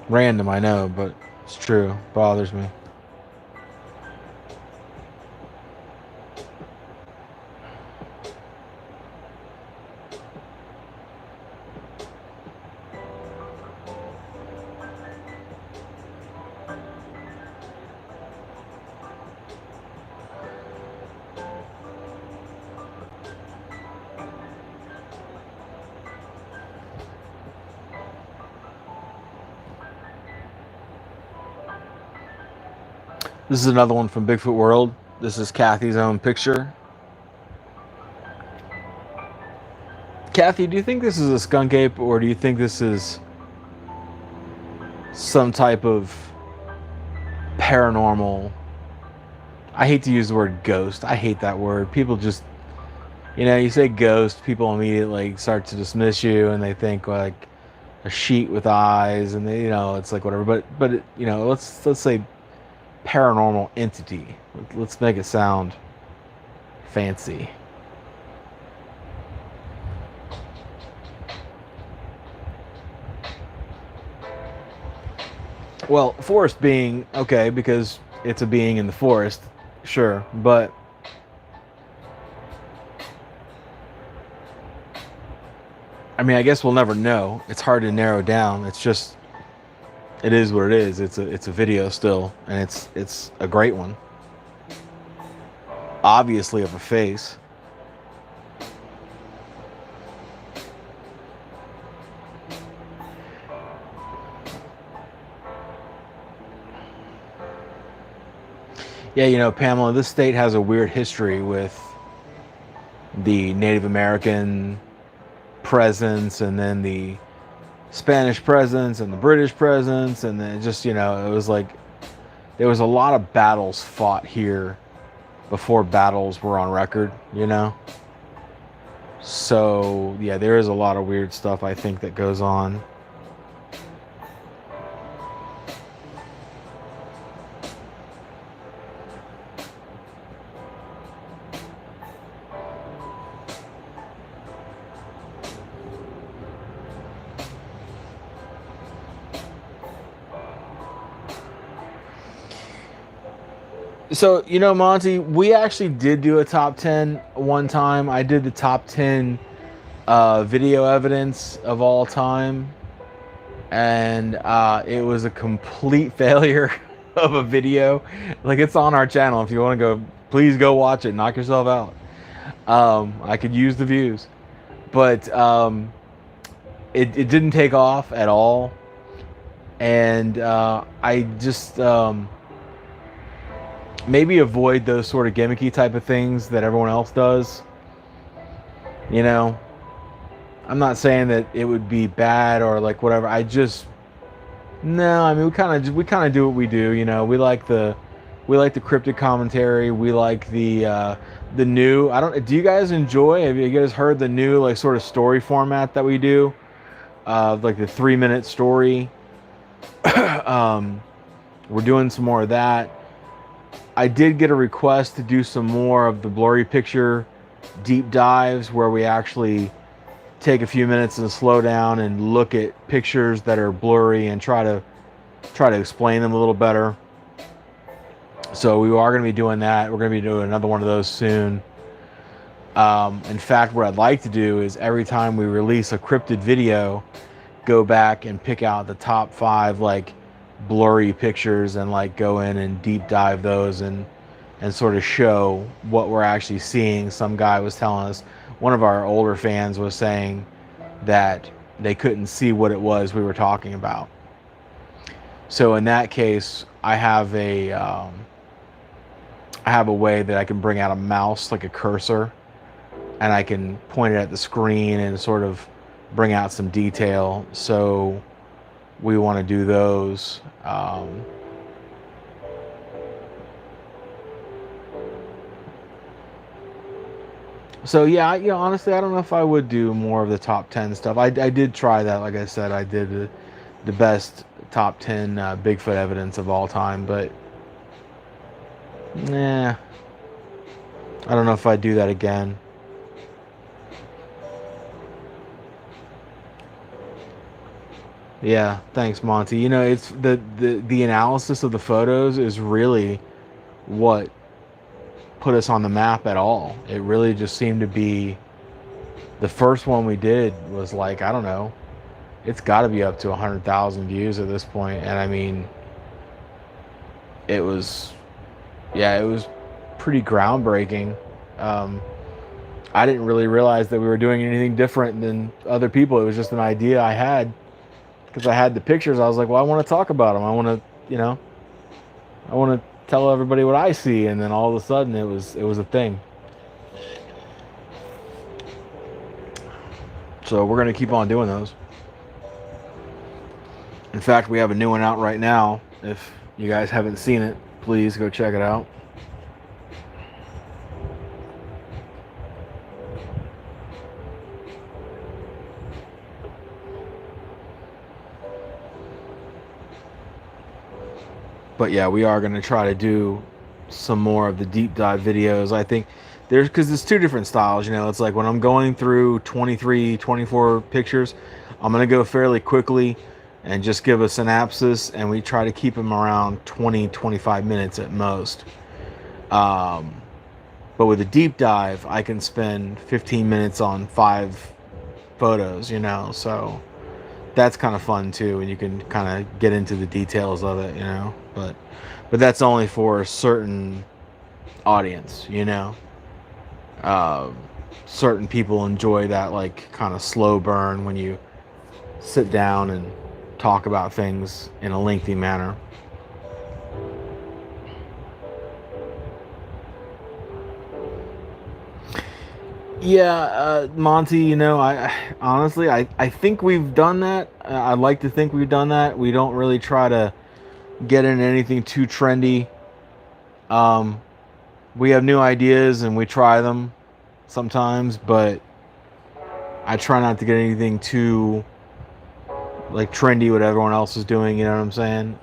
Random, I know, but it's true. It bothers me. This is another one from Bigfoot World. This is Kathy's own picture. Kathy, do you think this is a skunk ape, or do you think this is some type of paranormal? I hate to use the word ghost. I hate that word. People just, you know, you say ghost, people immediately start to dismiss you, and they think like a sheet with eyes, and they, you know, it's like whatever. But it, you know, let's say paranormal entity. Let's make it sound fancy. Well, forest being, okay, because it's a being in the forest, sure, but I mean, I guess we'll never know. It's hard to narrow down. It's just, it is what it is. It's a video still, and it's a great one. Obviously of a face. Yeah, you know, Pamela, this state has a weird history with the Native American presence, and then the Spanish presence, and the British presence, and then just, you know, it was like there was a lot of battles fought here before battles were on record, you know? So, yeah, there is a lot of weird stuff, I think, that goes on. So, you know, Monty, we actually did do a top 10 one time. I did the top 10 video evidence of all time. And it was a complete failure of a video. Like, it's on our channel. If you want to go, please go watch it. Knock yourself out. I could use the views. But it didn't take off at all. And I just... maybe avoid those sort of gimmicky type of things that everyone else does. You know, I'm not saying that it would be bad or like whatever. I just, no, I mean, we kind of do what we do. You know, we like the cryptic commentary. We like the new, do you guys enjoy, have you guys heard the new like sort of story format that we do? Like the 3-minute story. We're doing some more of that. I did get a request to do some more of the blurry picture deep dives where we actually take a few minutes and slow down and look at pictures that are blurry and try to explain them a little better. So we are going to be doing that. We're going to be doing another one of those soon. In fact, what I'd like to do is every time we release a cryptid video, go back and pick out the top 5 like blurry pictures and like go in and deep dive those and sort of show what we're actually seeing. Some guy was telling us, one of our older fans was saying that they couldn't see what it was we were talking about. So in that case, I have a way that I can bring out a mouse, like a cursor, and I can point it at the screen and sort of bring out some detail. So we want to do those. So yeah, honestly, I don't know if I would do more of the top 10 stuff. I did try that. Like I said, I did the best top 10 Bigfoot evidence of all time, but nah, I don't know if I'd do that again. Yeah, thanks, Monty. It's the analysis of the photos is really what put us on the map at all. It really just seemed to be, the first one we did was like, I don't know, it's got to be up to 100,000 views at this point. And I mean, it was pretty groundbreaking. I didn't really realize that we were doing anything different than other people. It was just an idea I had because I had the pictures. I was like, well, I want to talk about them. I want to tell everybody what I see. And then all of a sudden it was a thing. So we're going to keep on doing those. In fact, we have a new one out right now. If you guys haven't seen it, please go check it out. But yeah, we are going to try to do some more of the deep dive videos. I think because there's 2 different styles. It's like when I'm going through 23, 24 pictures, I'm going to go fairly quickly and just give a synopsis, and we try to keep them around 20, 25 minutes at most. But with a deep dive, I can spend 15 minutes on 5 photos, so that's kind of fun too, and you can kind of get into the details of it, but that's only for a certain audience, certain people enjoy that like kind of slow burn when you sit down and talk about things in a lengthy manner. Yeah, Monty, I honestly, I think we've done that. I'd like to think we've done that. We don't really try to get into anything too trendy. We have new ideas and we try them sometimes, but I try not to get anything too like trendy what everyone else is doing, you know what I'm saying?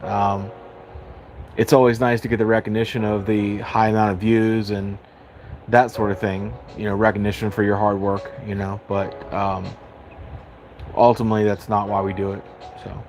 It's always nice to get the recognition of the high amount of views and that sort of thing, recognition for your hard work, but ultimately that's not why we do it. So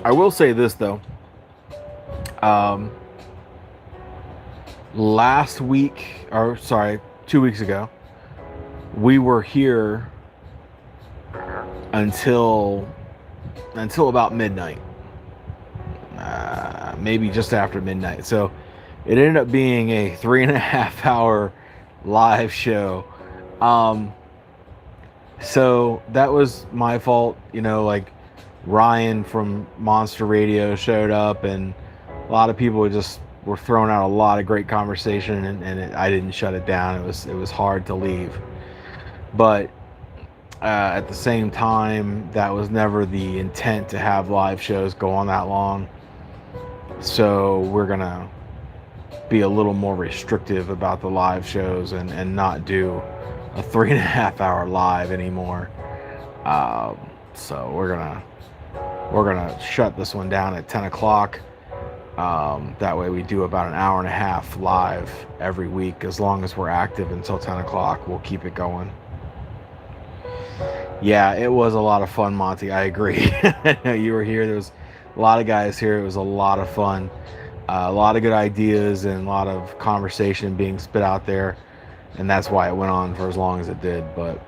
I will say this though. Last week, or sorry, 2 weeks ago, we were here until about midnight, maybe just after midnight. So it ended up being a 3.5 hour live show. So that was my fault, like Ryan from Monster Radio showed up, and a lot of people were throwing out a lot of great conversation, and I didn't shut it down. It was hard to leave, but At the same time, that was never the intent to have live shows go on that long. So we're gonna be a little more restrictive about the live shows and not do a 3.5 hour live anymore. So we're gonna shut this one down at 10 o'clock. That way we do about an hour and a half live every week. As long as we're active until 10 o'clock, we'll keep it going. Yeah, it was a lot of fun, Monty. I agree. You were here. There was a lot of guys here. It was a lot of fun. A lot of good ideas and a lot of conversation being spit out there. And that's why it went on for as long as it did. But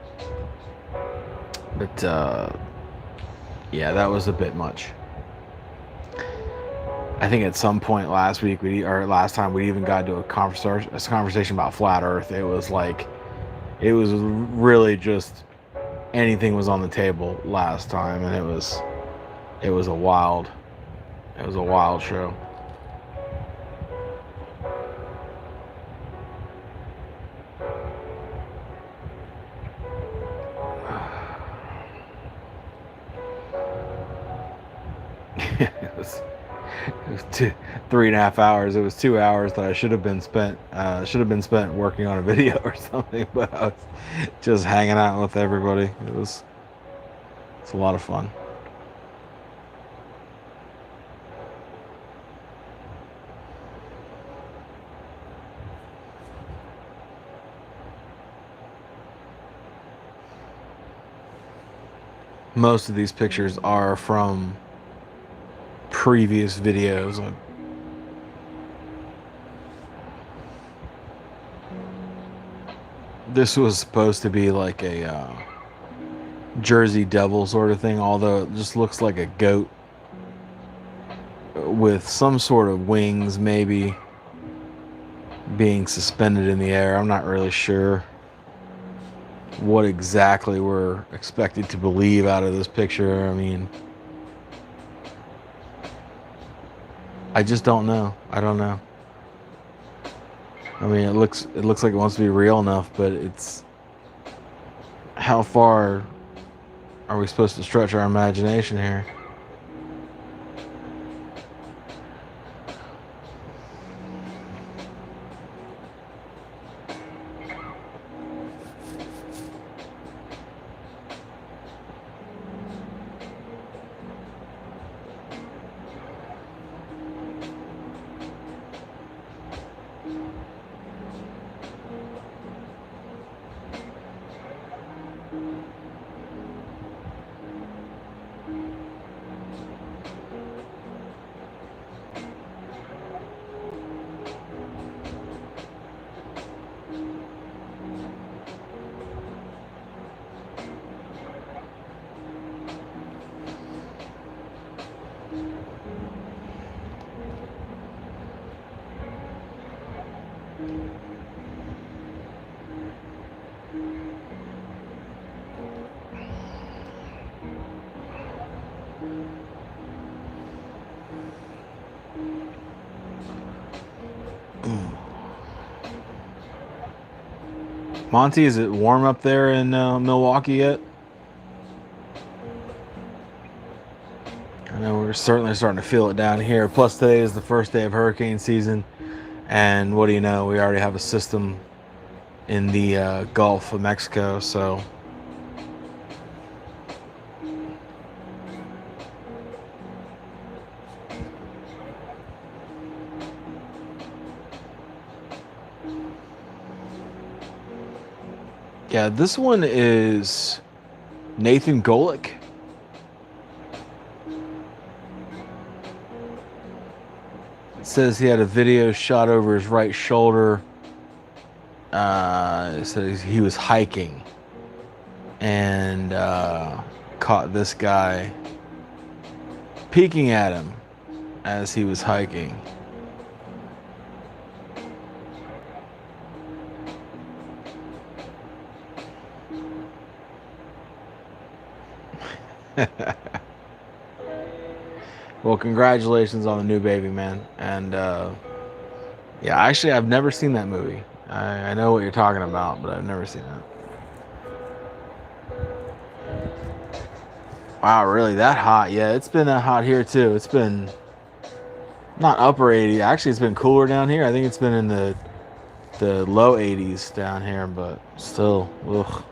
yeah, that was a bit much. I think at some point last week, last time, we even got into a conversation about flat Earth. It was really just anything was on the table last time, and it was a wild show. it was 3.5 hours. It was 2 hours that I should have been spent working on a video or something, but I was just hanging out with everybody. It's a lot of fun. Most of these pictures are from previous videos. This was supposed to be like a Jersey Devil sort of thing, although it just looks like a goat with some sort of wings, maybe being suspended in the air. I'm not really sure what exactly we're expected to believe out of this picture. I mean, I just don't know. I don't know. I mean, it looks like it wants to be real enough, but it's how far are we supposed to stretch our imagination here? Monty, is it warm up there in Milwaukee yet? I know we're certainly starting to feel it down here. Plus, today is the first day of hurricane season. And what do you know? We already have a system in the Gulf of Mexico, so... Yeah, this one is Nathan Golick. It says he had a video shot over his right shoulder. It says he was hiking and caught this guy peeking at him as he was hiking. Well, congratulations on the new baby, man. And yeah, actually, I've never seen that movie. I know what you're talking about, but I've never seen it. Wow, really that hot? Yeah, it's been that hot here too. It's been not upper 80. Actually, it's been cooler down here. I think it's been in the low 80s down here, but still, ugh.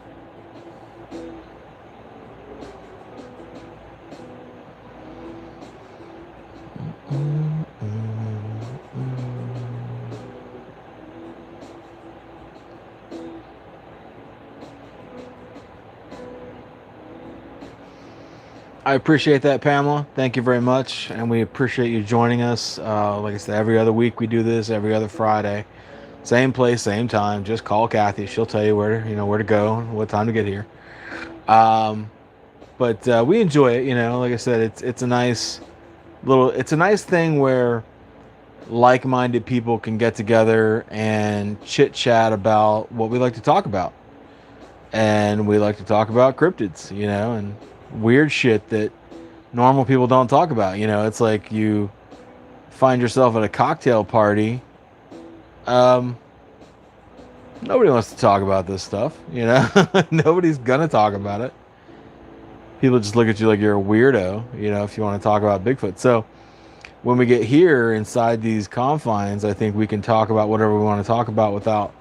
I appreciate that, Pamela. Thank you very much, and we appreciate you joining us. Like I said, every other week we do this, every other Friday, same place, same time. Just call Kathy; she'll tell you where to go, what time to get here. Um, but we enjoy it. Like I said, it's a nice it's a nice thing where like-minded people can get together and chit chat about what we like to talk about, and we like to talk about cryptids, and weird shit that normal people don't talk about. It's like you find yourself at a cocktail party. Um, Nobody wants to talk about this stuff. Nobody's gonna talk about it. People just look at you like you're a weirdo. If you want to talk about Bigfoot. So when we get here inside these confines, I think we can talk about whatever we want to talk about without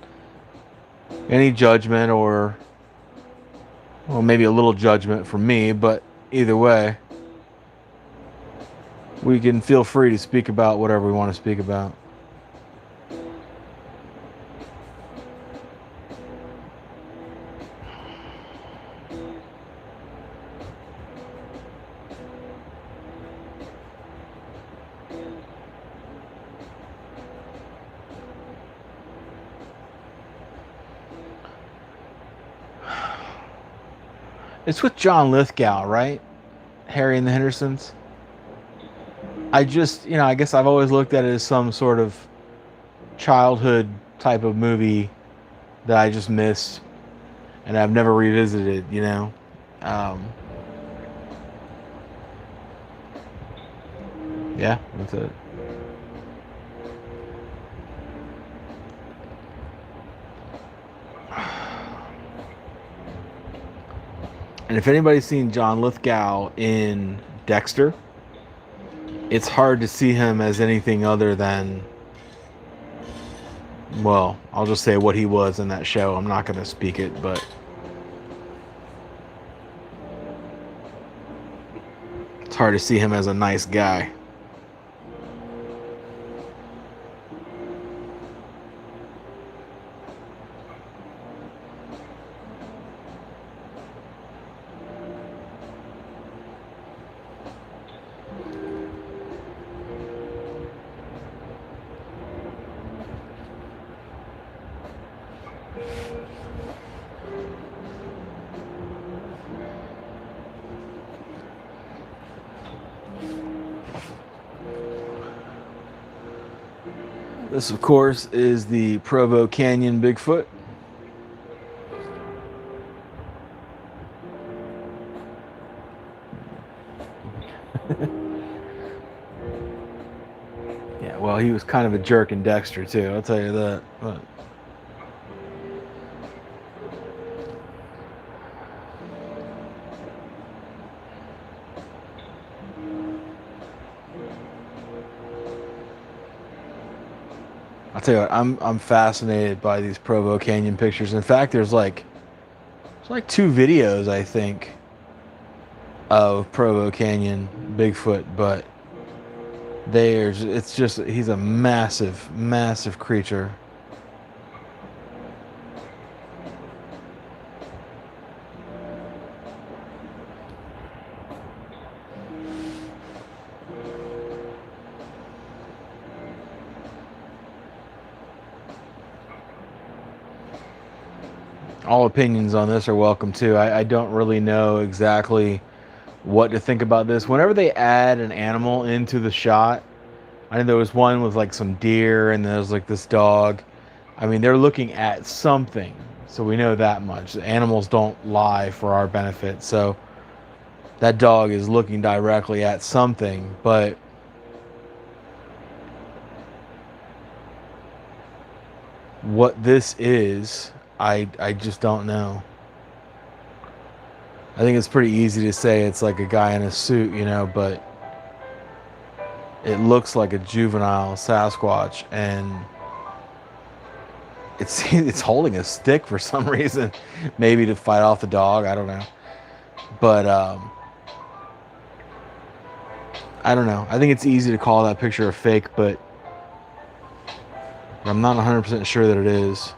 any judgment, or well, maybe a little judgment from me, but either way, we can feel free to speak about whatever we want to speak about. It's with John Lithgow, right? Harry and the Hendersons. I just, I guess I've always looked at it as some sort of childhood type of movie that I just missed, and I've never revisited. Um, yeah, that's it. And if anybody's seen John Lithgow in Dexter, it's hard to see him as anything other than, well, I'll just say what he was in that show. I'm not going to speak it, but it's hard to see him as a nice guy. This, of course, is the Provo Canyon Bigfoot. Yeah, well, he was kind of a jerk in Dexter, too. I'll tell you that. But I'll tell you what, I'm fascinated by these Provo Canyon pictures. In fact, there's like 2 videos, I think, of Provo Canyon Bigfoot, but it's just, he's a massive, massive creature. All opinions on this are welcome too. I don't really know exactly what to think about this. Whenever they add an animal into the shot, I know there was one with like some deer and there's like this dog. I mean, they're looking at something, so we know that much. The animals don't lie for our benefit, so that dog is looking directly at something. But what this is, I just don't know. I think it's pretty easy to say it's like a guy in a suit, you know, but it looks like a juvenile Sasquatch, and it's holding a stick for some reason, maybe to fight off the dog. I don't know, but I don't know. I think it's easy to call that picture a fake, but I'm not 100% sure that it is.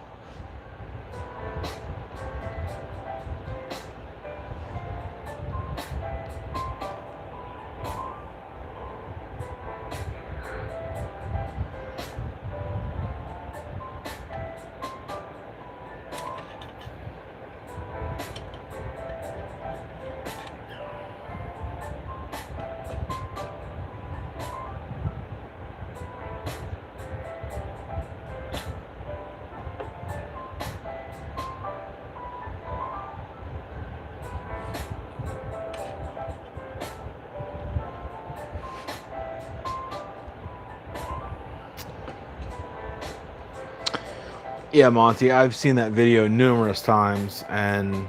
Yeah, Monty, I've seen that video numerous times, and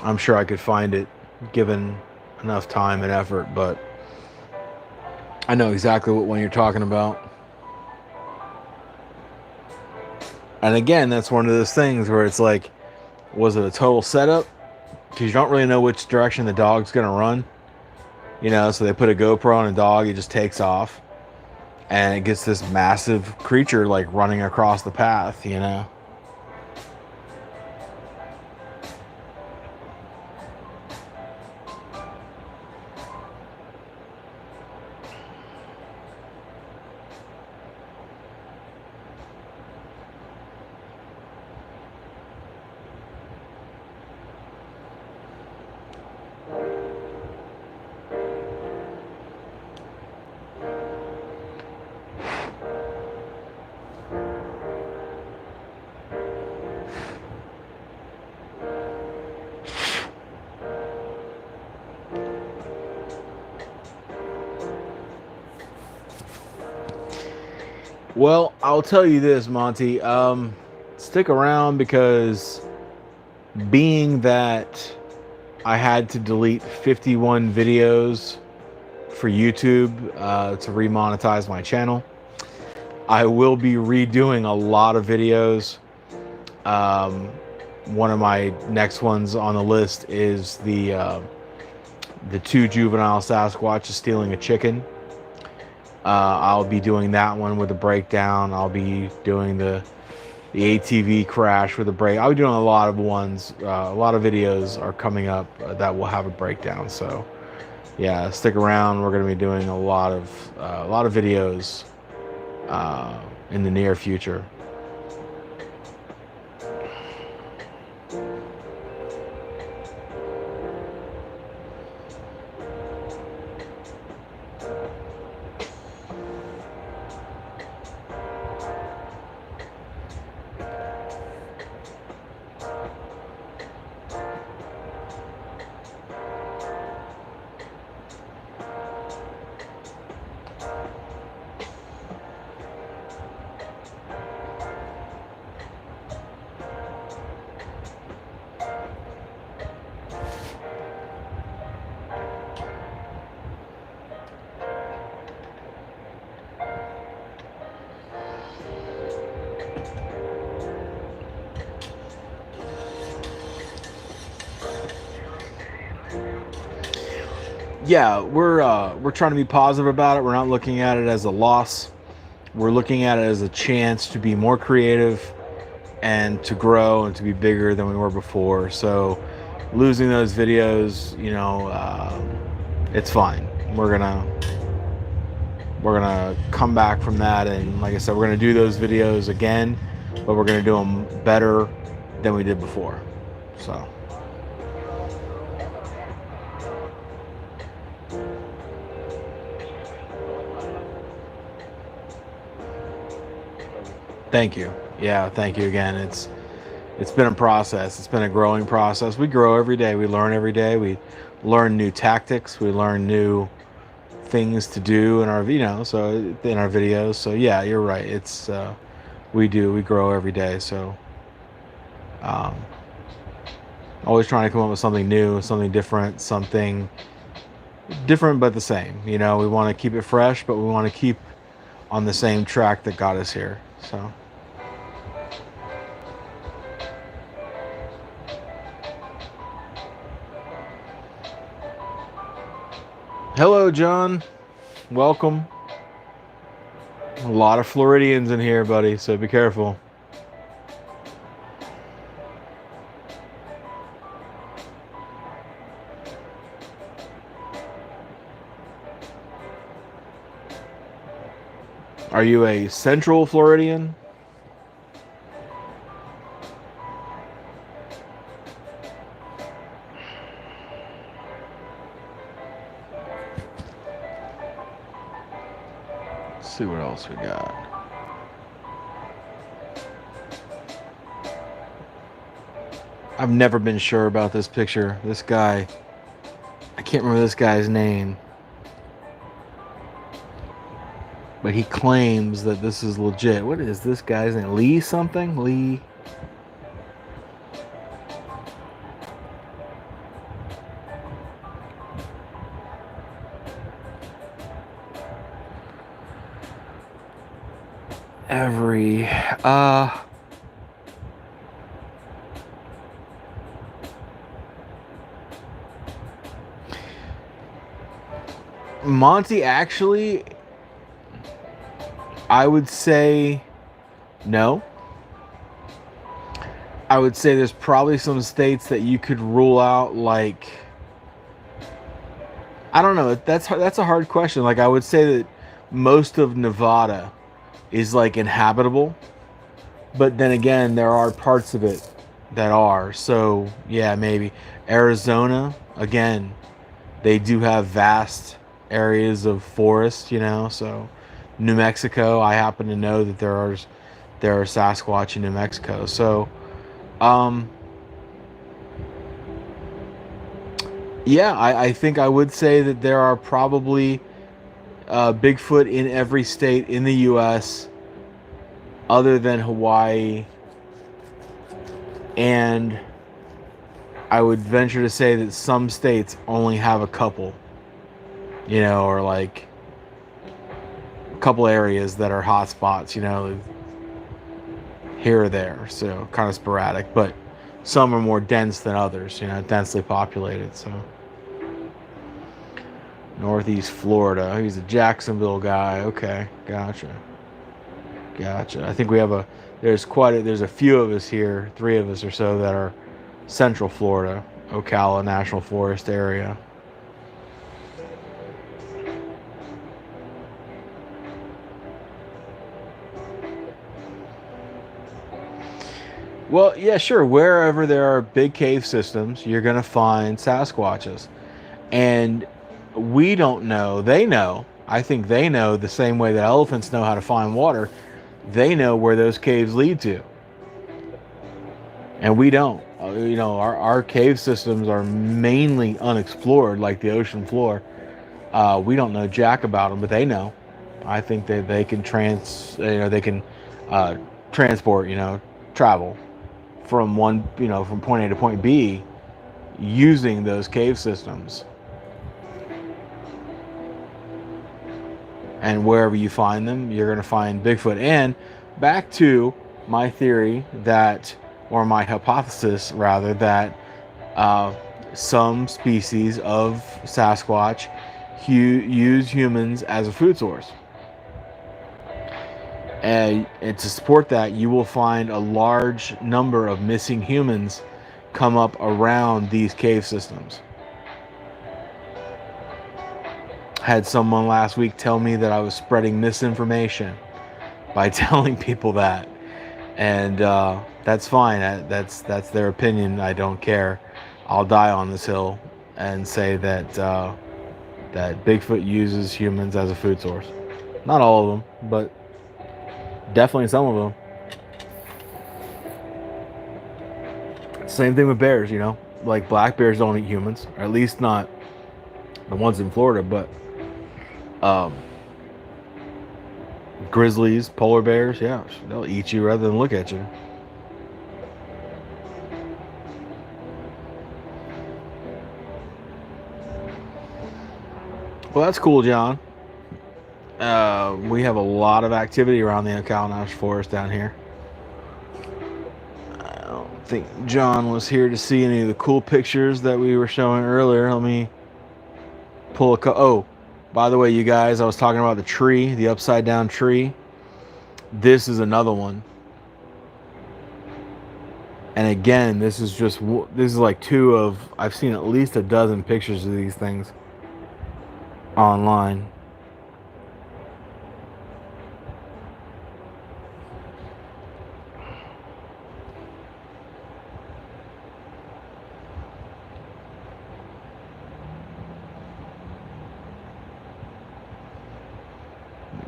I'm sure I could find it given enough time and effort, but I know exactly what one you're talking about. And again, that's one of those things where it's like, was it a total setup? Because you don't really know which direction the dog's going to run. You know, so they put a GoPro on a dog, it just takes off. And it gets this massive creature like running across the path, you know. Well, I'll tell you this, Monty. Stick around, because being that I had to delete 51 videos for YouTube to remonetize my channel, I will be redoing a lot of videos. One of my next ones on the list is the 2 juvenile Sasquatches stealing a chicken. I'll be doing that one with a breakdown. I'll be doing the ATV crash with a break. I'll be doing a lot of ones. A lot of videos are coming up that will have a breakdown. So yeah, stick around. We're going to be doing a lot of videos in the near future. Yeah, we're trying to be positive about it. We're not looking at it as a loss. We're looking at it as a chance to be more creative and to grow and to be bigger than we were before. So losing those videos, you know, it's fine. We're gonna come back from that, and like I said, we're gonna do those videos again, but we're gonna do them better than we did before. So thank you. Yeah, thank you again. It's been a process. It's been a growing process. We grow every day. We learn every day. We learn new tactics. We learn new things to do in our, you know, so in our videos. So yeah, you're right. It's we grow every day. So Always trying to come up with something new, something different, something different but the same. You know, we want to keep it fresh, but we want to keep on the same track that got us here. So, hello, John. Welcome. A lot of Floridians in here, buddy, so be careful. Are you a Central Floridian? Let's see what else we got. I've never been sure about this picture. This guy, I can't remember this guy's name, but he claims that this is legit. What is this guy's name? Lee something? Lee. Every Monty, actually, I would say no. I would say there's probably some states that you could rule out, like, I don't know. That's a hard question. Like, I would say that most of Nevada is like inhabitable, but then again, there are parts of it that are. So yeah, maybe Arizona. Again, they do have vast areas of forest, you know. So New Mexico, I happen to know that there are Sasquatch in New Mexico. So yeah, I think I would say that there are probably Bigfoot in every state in the U.S. other than Hawaii, and I would venture to say that some states only have a couple, you know, or like a couple areas that are hot spots, you know, here or there. So kind of sporadic, but some are more dense than others, you know, densely populated. So Northeast Florida, he's a Jacksonville guy. Okay, gotcha. I think we have there's a few of us here, 3 of us or so, that are Central Florida, Ocala National Forest area. Well, yeah, sure. Wherever there are big cave systems, you're going to find Sasquatches. And we don't know. They know. I think they know the same way that elephants know how to find water. They know where those caves lead to. And we don't. You know, our cave systems are mainly unexplored, like the ocean floor. We don't know jack about them, but they know. I think that they can transport, you know, travel from from point A to point B using those cave systems. And wherever you find them, you're going to find Bigfoot. And back to my theory that, or my hypothesis rather, that some species of Sasquatch use humans as a food source. And to support that, you will find a large number of missing humans come up around these cave systems. Had someone last week tell me that I was spreading misinformation by telling people that, and that's fine. That's their opinion. I don't care. I'll die on this hill and say that that Bigfoot uses humans as a food source. Not all of them, but definitely some of them. Same thing with bears, you know. Like, black bears don't eat humans, or at least not the ones in Florida, but grizzlies, polar bears, yeah, they'll eat you rather than look at you. Well, that's cool, John. We have a lot of activity around the Ocala National Forest down here. I don't think John was here to see any of the cool pictures that we were showing earlier. Let me pull a oh, by the way, you guys, I was talking about the tree, the upside down tree. This is another one. And again, this is like two of, I've seen at least a dozen pictures of these things online.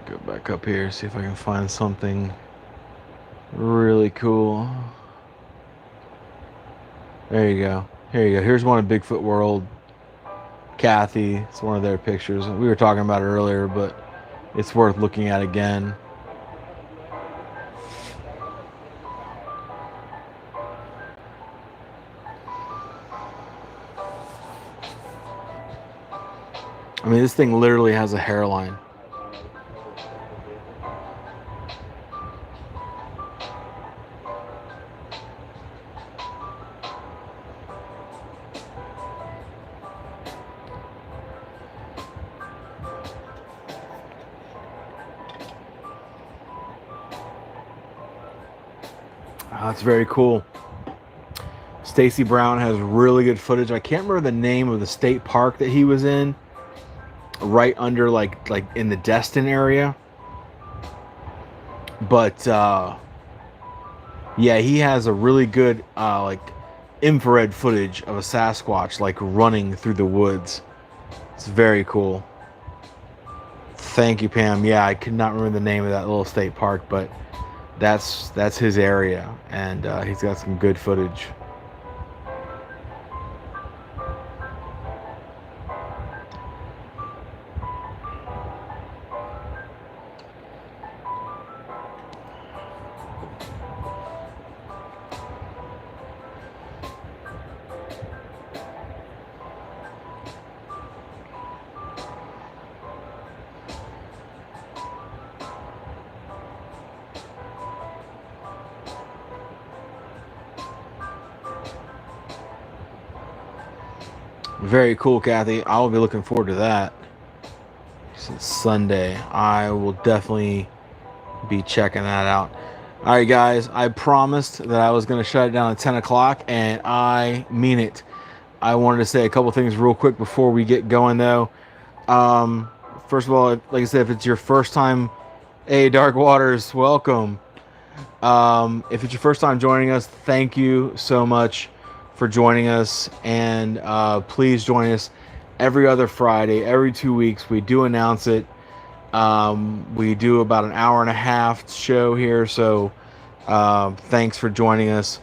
Go back up here, see if I can find something really cool. There you go. Here you go. Here's one of Bigfoot World. Kathy, it's one of their pictures. We were talking about it earlier, but it's worth looking at again. I mean, this thing literally has a hairline. That's very cool. Stacy Brown has really good footage. I can't remember the name of the state park that he was in. Right under like in the Destin area. But yeah, he has a really good like infrared footage of a Sasquatch like running through the woods. It's very cool. Thank you, Pam. Yeah, I could not remember the name of that little state park, but that's his area, and he's got some good footage. Very cool, Kathy. I'll be looking forward to that. Since Sunday, I will definitely be checking that out. All right, guys, I promised that I was going to shut it down at 10 o'clock, and I mean it. I wanted to say a couple things real quick before we get going, though. First of all, like I said, if it's your first time, hey, Dark Waters, welcome. If it's your first time joining us, thank you so much for joining us, and please join us every other Friday, every 2 weeks. We do announce it. We do about an hour and a half show here, so thanks for joining us,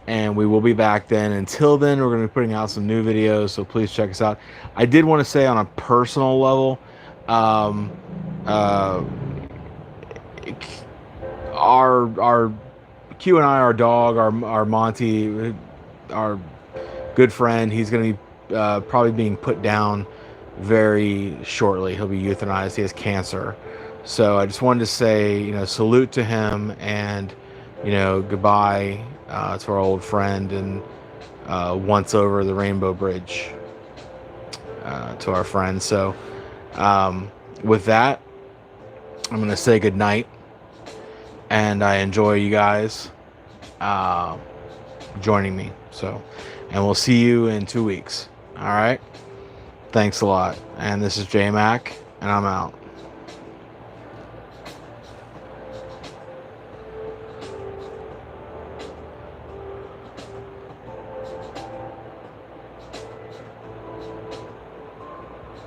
and we will be back then. Until then, we're going to be putting out some new videos, so please check us out. I did want to say on a personal level, our Q and I, our dog, our Monty, our good friend, he's going to be probably being put down very shortly. He'll be euthanized. He has cancer. So I just wanted to say, you know, salute to him, and, you know, goodbye to our old friend, and once over the Rainbow Bridge to our friend. So with that, I'm going to say good night, and I enjoy you guys joining me. So, and we'll see you in 2 weeks. All right. Thanks a lot. And this is J Mac, and I'm out.